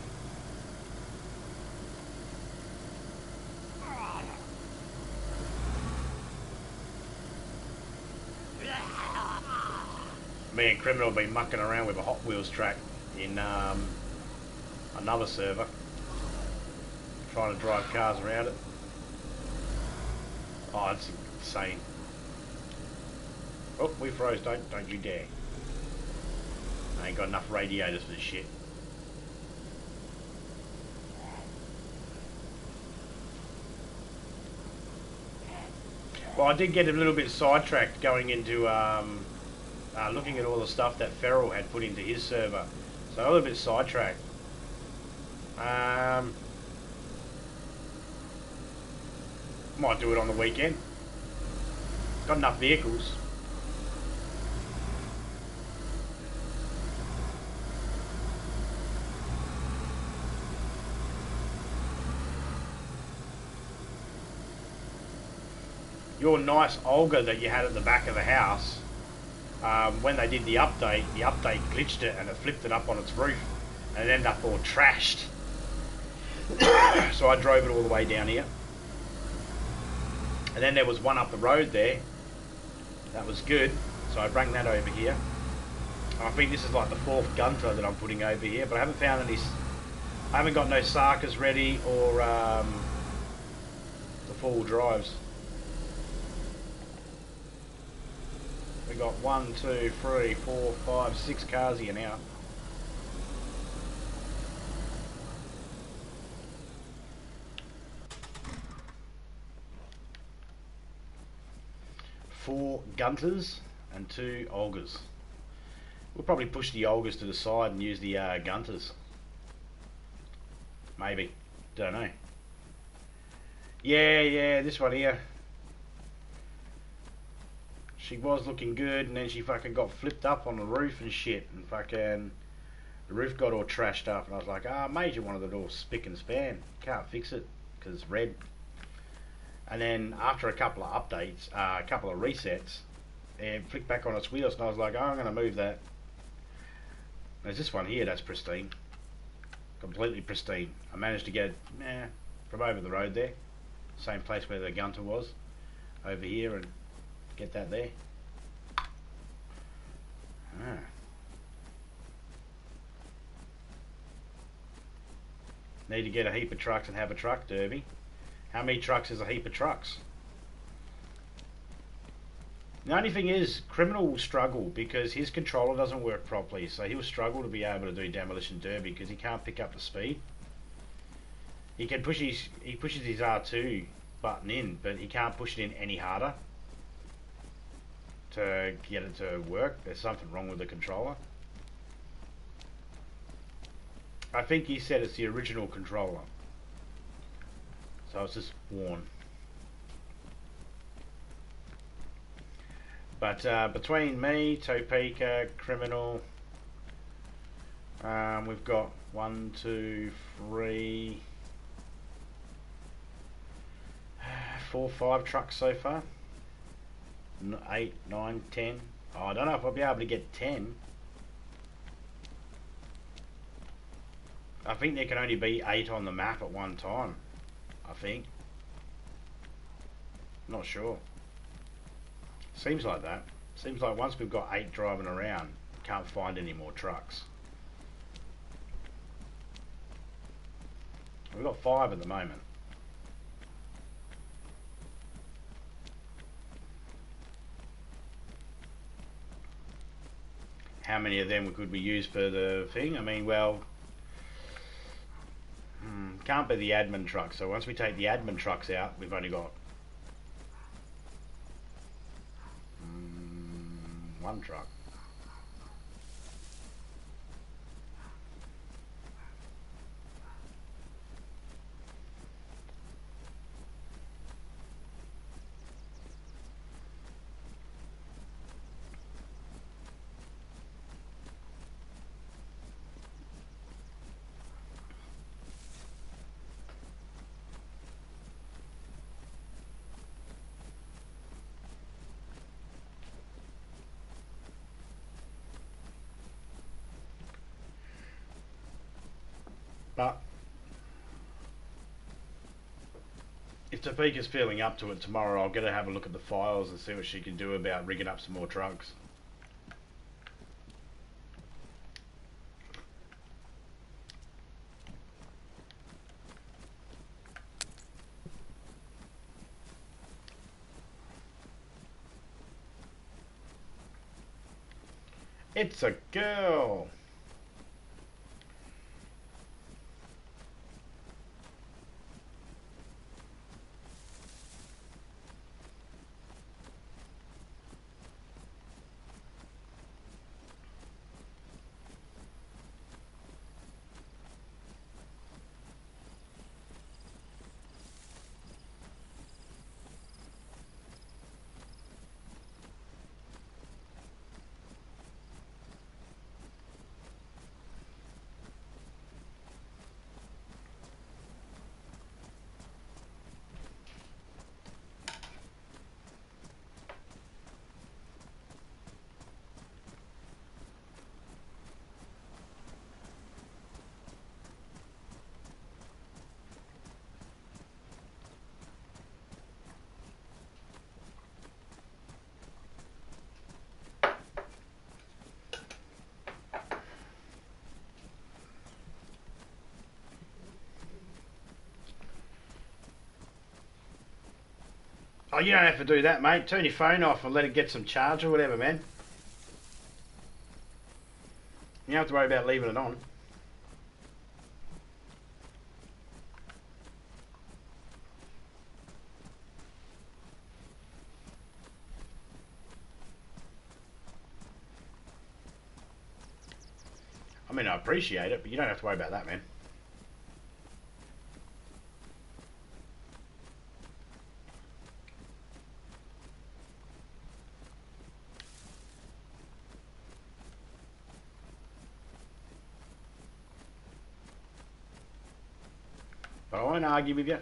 Me and Criminal have been mucking around with a Hot Wheels track in another server, trying to drive cars around it. Oh, it's insane. Oh, we froze, don't you dare. I ain't got enough radiators for this shit. Well, I did get a little bit sidetracked going into looking at all the stuff that Feral had put into his server. So a little bit sidetracked. Might do it on the weekend. Got enough vehicles. Your nice Olga that you had at the back of the house, when they did the update glitched it and it flipped it up on its roof and it ended up all trashed. So I drove it all the way down here. And then there was one up the road there. That was good. So I brought that over here. And I think this is like the 4th Gunter that I'm putting over here, but I haven't found any, I haven't got no Sarkas ready or the 4-wheel drives. We got 1, 2, 3, 4, 5, 6 cars here now. 4 Gunters and 2 Olgers. We'll probably push the Olgers to the side and use the Gunters. Maybe. Don't know. Yeah, this one here. She was looking good, and then she fucking got flipped up on the roof and shit, and fucking the roof got all trashed up, and I was like, Major wanted it all spick and span. Can't fix it because it's red. And then after a couple of updates, a couple of resets, it flicked back on its wheels, and I was like, I'm going to move that. There's this one here that's pristine, completely pristine. I managed to get it from over the road there, same place where the Gunter was, over here, and get that there. Need to get a heap of trucks and have a truck derby. How many trucks is a heap of trucks? The only thing is, Criminal will struggle because his controller doesn't work properly, so he'll struggle to be able to do Demolition Derby because he can't pick up the speed. He can push he pushes his R2 button in, but he can't push it in any harder to get it to work. There's something wrong with the controller. I think he said it's the original controller, so it's just worn. But between me, Topeka, Criminal, we've got 1, 2, 3, 4, 5 trucks so far. 8, 9, 10. Oh, I don't know if I'll be able to get 10. I think there can only be 8 on the map at one time. I think. Not sure. Seems like that. Seems like once we've got 8 driving around, can't find any more trucks. We've got 5 at the moment. How many of them could we use for the thing? I mean, well, can't be the admin trucks. So once we take the admin trucks out, we've only got 1 truck. But if Topeka's feeling up to it tomorrow, I'll get her to have a look at the files and see what she can do about rigging up some more trucks. It's a girl! Oh, you don't have to do that, mate. Turn your phone off and let it get some charge or whatever, man. You don't have to worry about leaving it on. I mean, I appreciate it, but you don't have to worry about that, man. But I won't argue with you.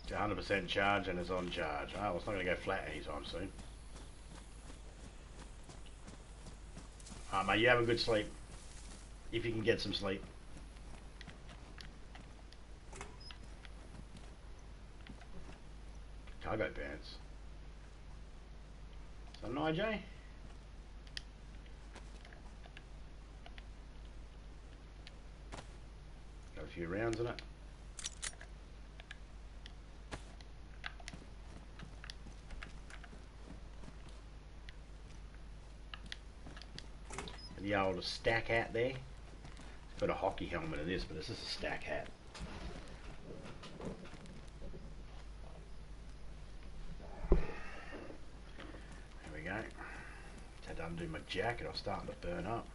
It's 100% charge and it's on charge. Oh, well, it's not going to go flat anytime soon. Mate, you have a good sleep. If you can get some sleep. Cargo pants. Is that an IJ? Got a few rounds in it. The old stack hat there. It's got a hockey helmet in this, but it's just a stack hat. There we go. Had to undo my jacket. I was starting to burn up.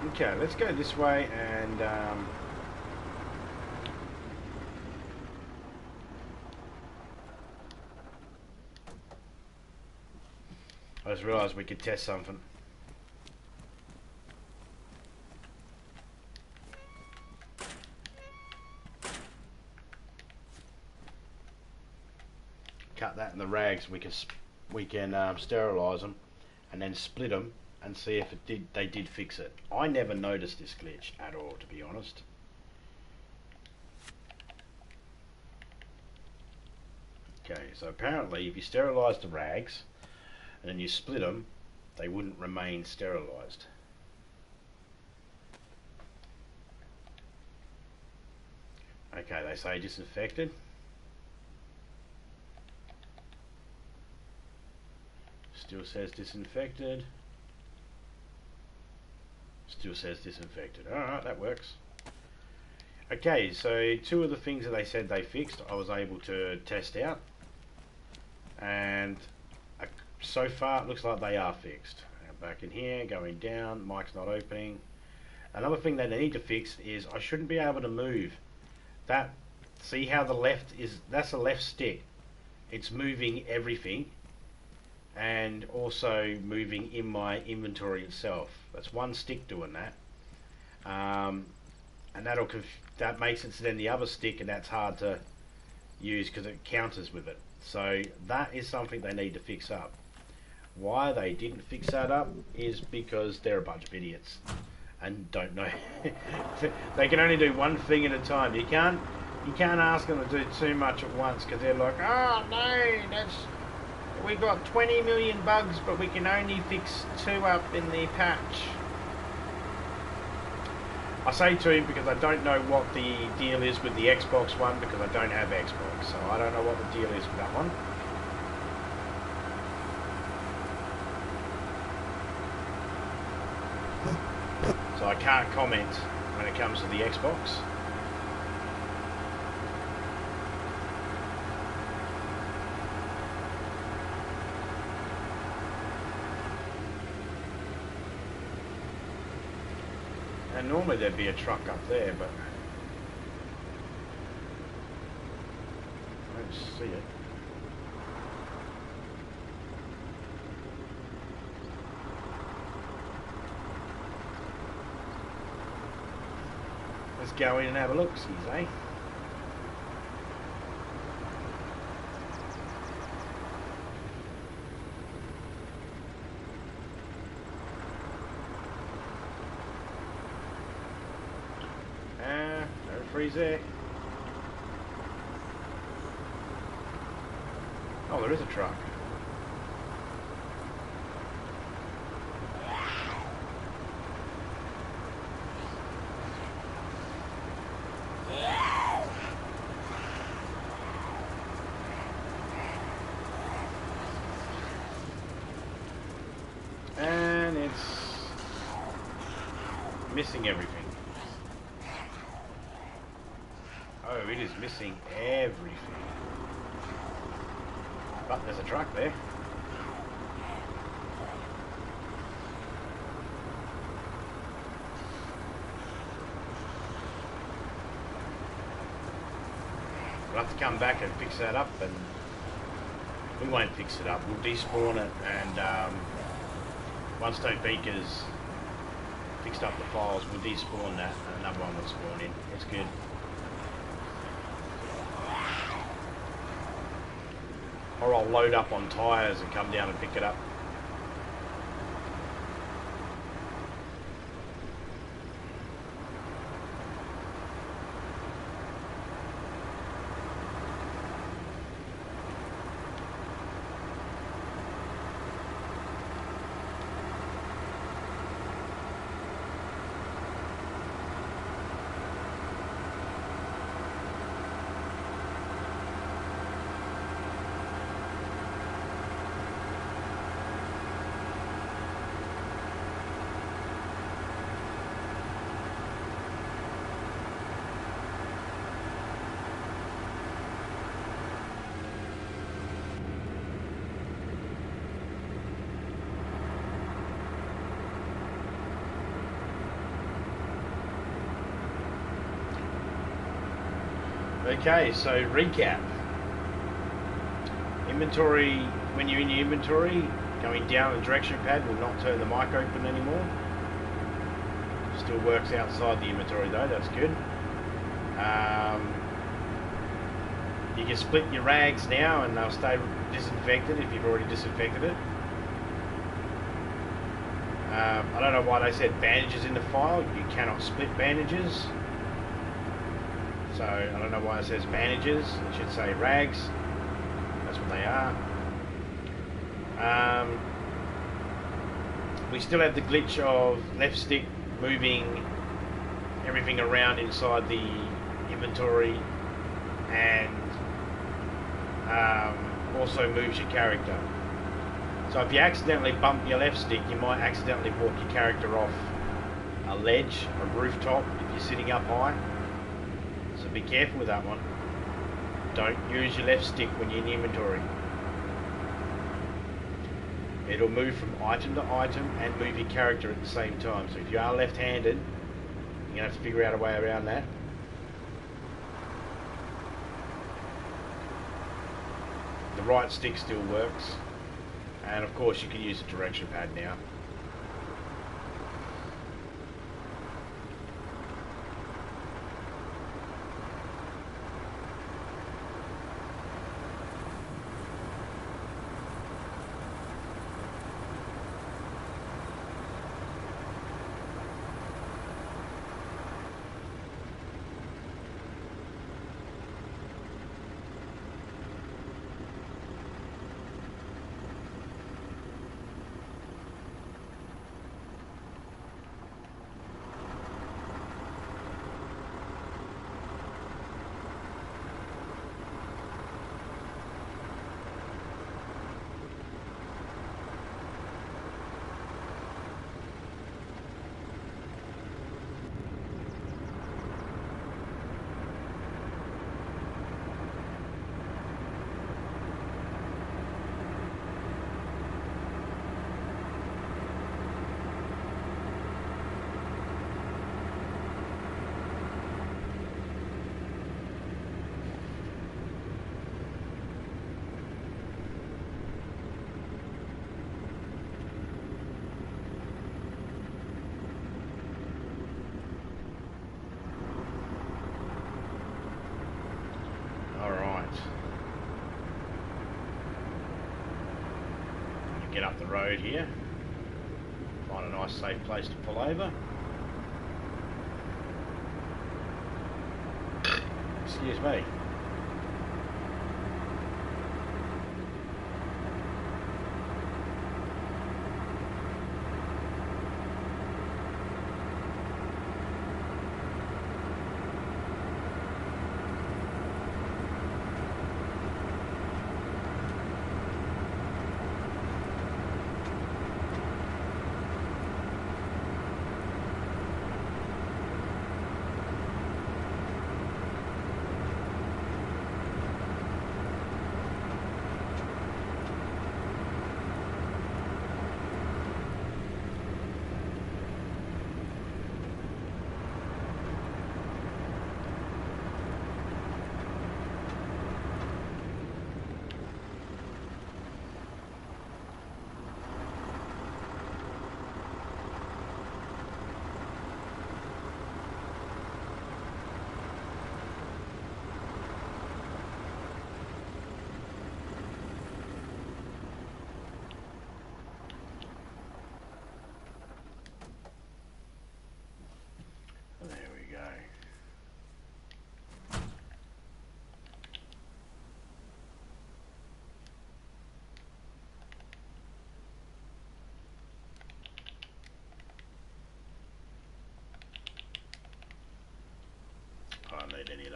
Okay, let's go this way and I just realised we could test something. Cut that in the rags. We can sterilise them and then split them and see if they did fix it. I never noticed this glitch at all, to be honest. Okay, so apparently if you sterilise the rags and then you split them, they wouldn't remain sterilised. Okay, they say disinfected. Still says disinfected. Still says disinfected. Alright, that works. Okay, so two of the things that they said they fixed, I was able to test out. And so far it looks like they are fixed. Back in here, going down, mic's not opening. Another thing that they need to fix is I shouldn't be able to move. That, see how the left is, that's the left stick. It's moving everything. And also moving in my inventory itself. That's one stick doing that, and that makes it so then the other stick, and that's hard to use because it counters with it. So that is something they need to fix up. Why they didn't fix that up is because they're a bunch of idiots and don't know. They can only do one thing at a time. You can't ask them to do too much at once because they're like, oh no, we've got 20 million bugs, but we can only fix 2 up in the patch. I say 2 because I don't know what the deal is with the Xbox one because I don't have Xbox, so I don't know what the deal is with that one. So I can't comment when it comes to the Xbox. And normally there'd be a truck up there, but I don't see it. Let's go in and have a look, eh? Freeze there. Oh, there is a truck. missing everything? Oh, it is missing everything. But there's a truck there. We'll have to come back and fix that up, and we won't fix it up. We'll despawn it, and once Topeka's fixed up the files, we'll despawn that, and another one will spawn in. It's good. Or I'll load up on tyres and come down and pick it up. Okay, so recap. Inventory, when you're in your inventory, going down the direction pad will not turn the mic open anymore. Still works outside the inventory though, that's good. You can split your rags now and they'll stay disinfected if you've already disinfected it. I don't know why they said bandages in the file. You cannot split bandages. So I don't know why it says bandages. It should say rags. That's what they are. We still have the glitch of left stick moving everything around inside the inventory, and also moves your character. So if you accidentally bump your left stick, you might accidentally walk your character off a ledge, a rooftop, if you're sitting up high. So be careful with that one. Don't use your left stick when you're in the inventory. It'll move from item to item and move your character at the same time. So if you are left-handed, you're going to have to figure out a way around that. The right stick still works. And of course you can use the direction pad now. Get up the road here, find a nice safe place to pull over. Excuse me.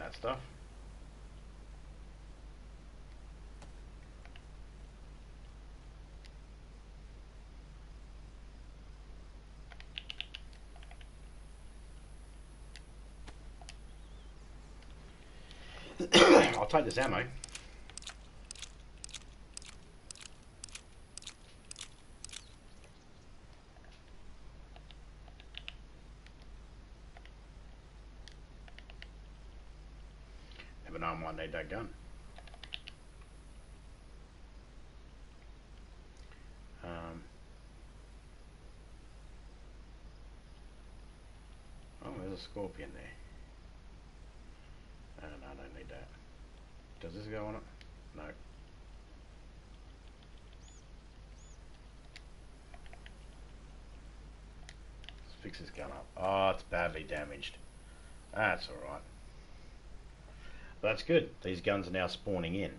that stuff. I'll take this ammo. Never know, I might need that gun. Oh, there's a scorpion there. Oh, no, I don't need that. Does this go on it? No. Let's fix this gun up. Oh, it's badly damaged. That's alright. That's good. These guns are now spawning in.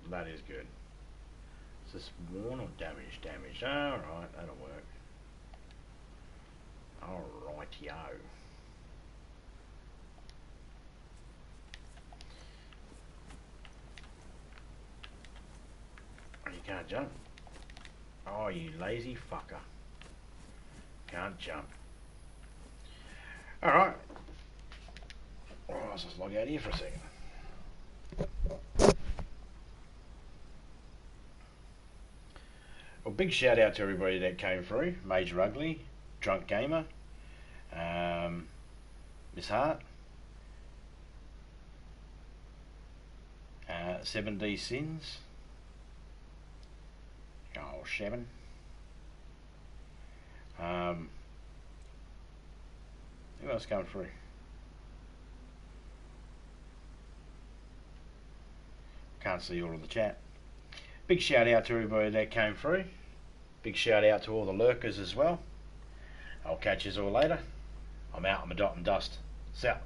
That is good. Is this worn or damaged? Damaged. Alright, that'll work. Alright-yo. Oh, you can't jump. Oh, you lazy fucker. Can't jump. Alright. Oh, let's just log out here for a second. Well, big shout out to everybody that came through. Major Ugly, Drunk Gamer, Miss Hart, 7D Sins, oh, Shevin, who else came through? Can't see all of the chat. Big shout out to everybody that came through. Big shout out to all the lurkers as well. I'll catch you all later. I'm out on my dot and dust. Out.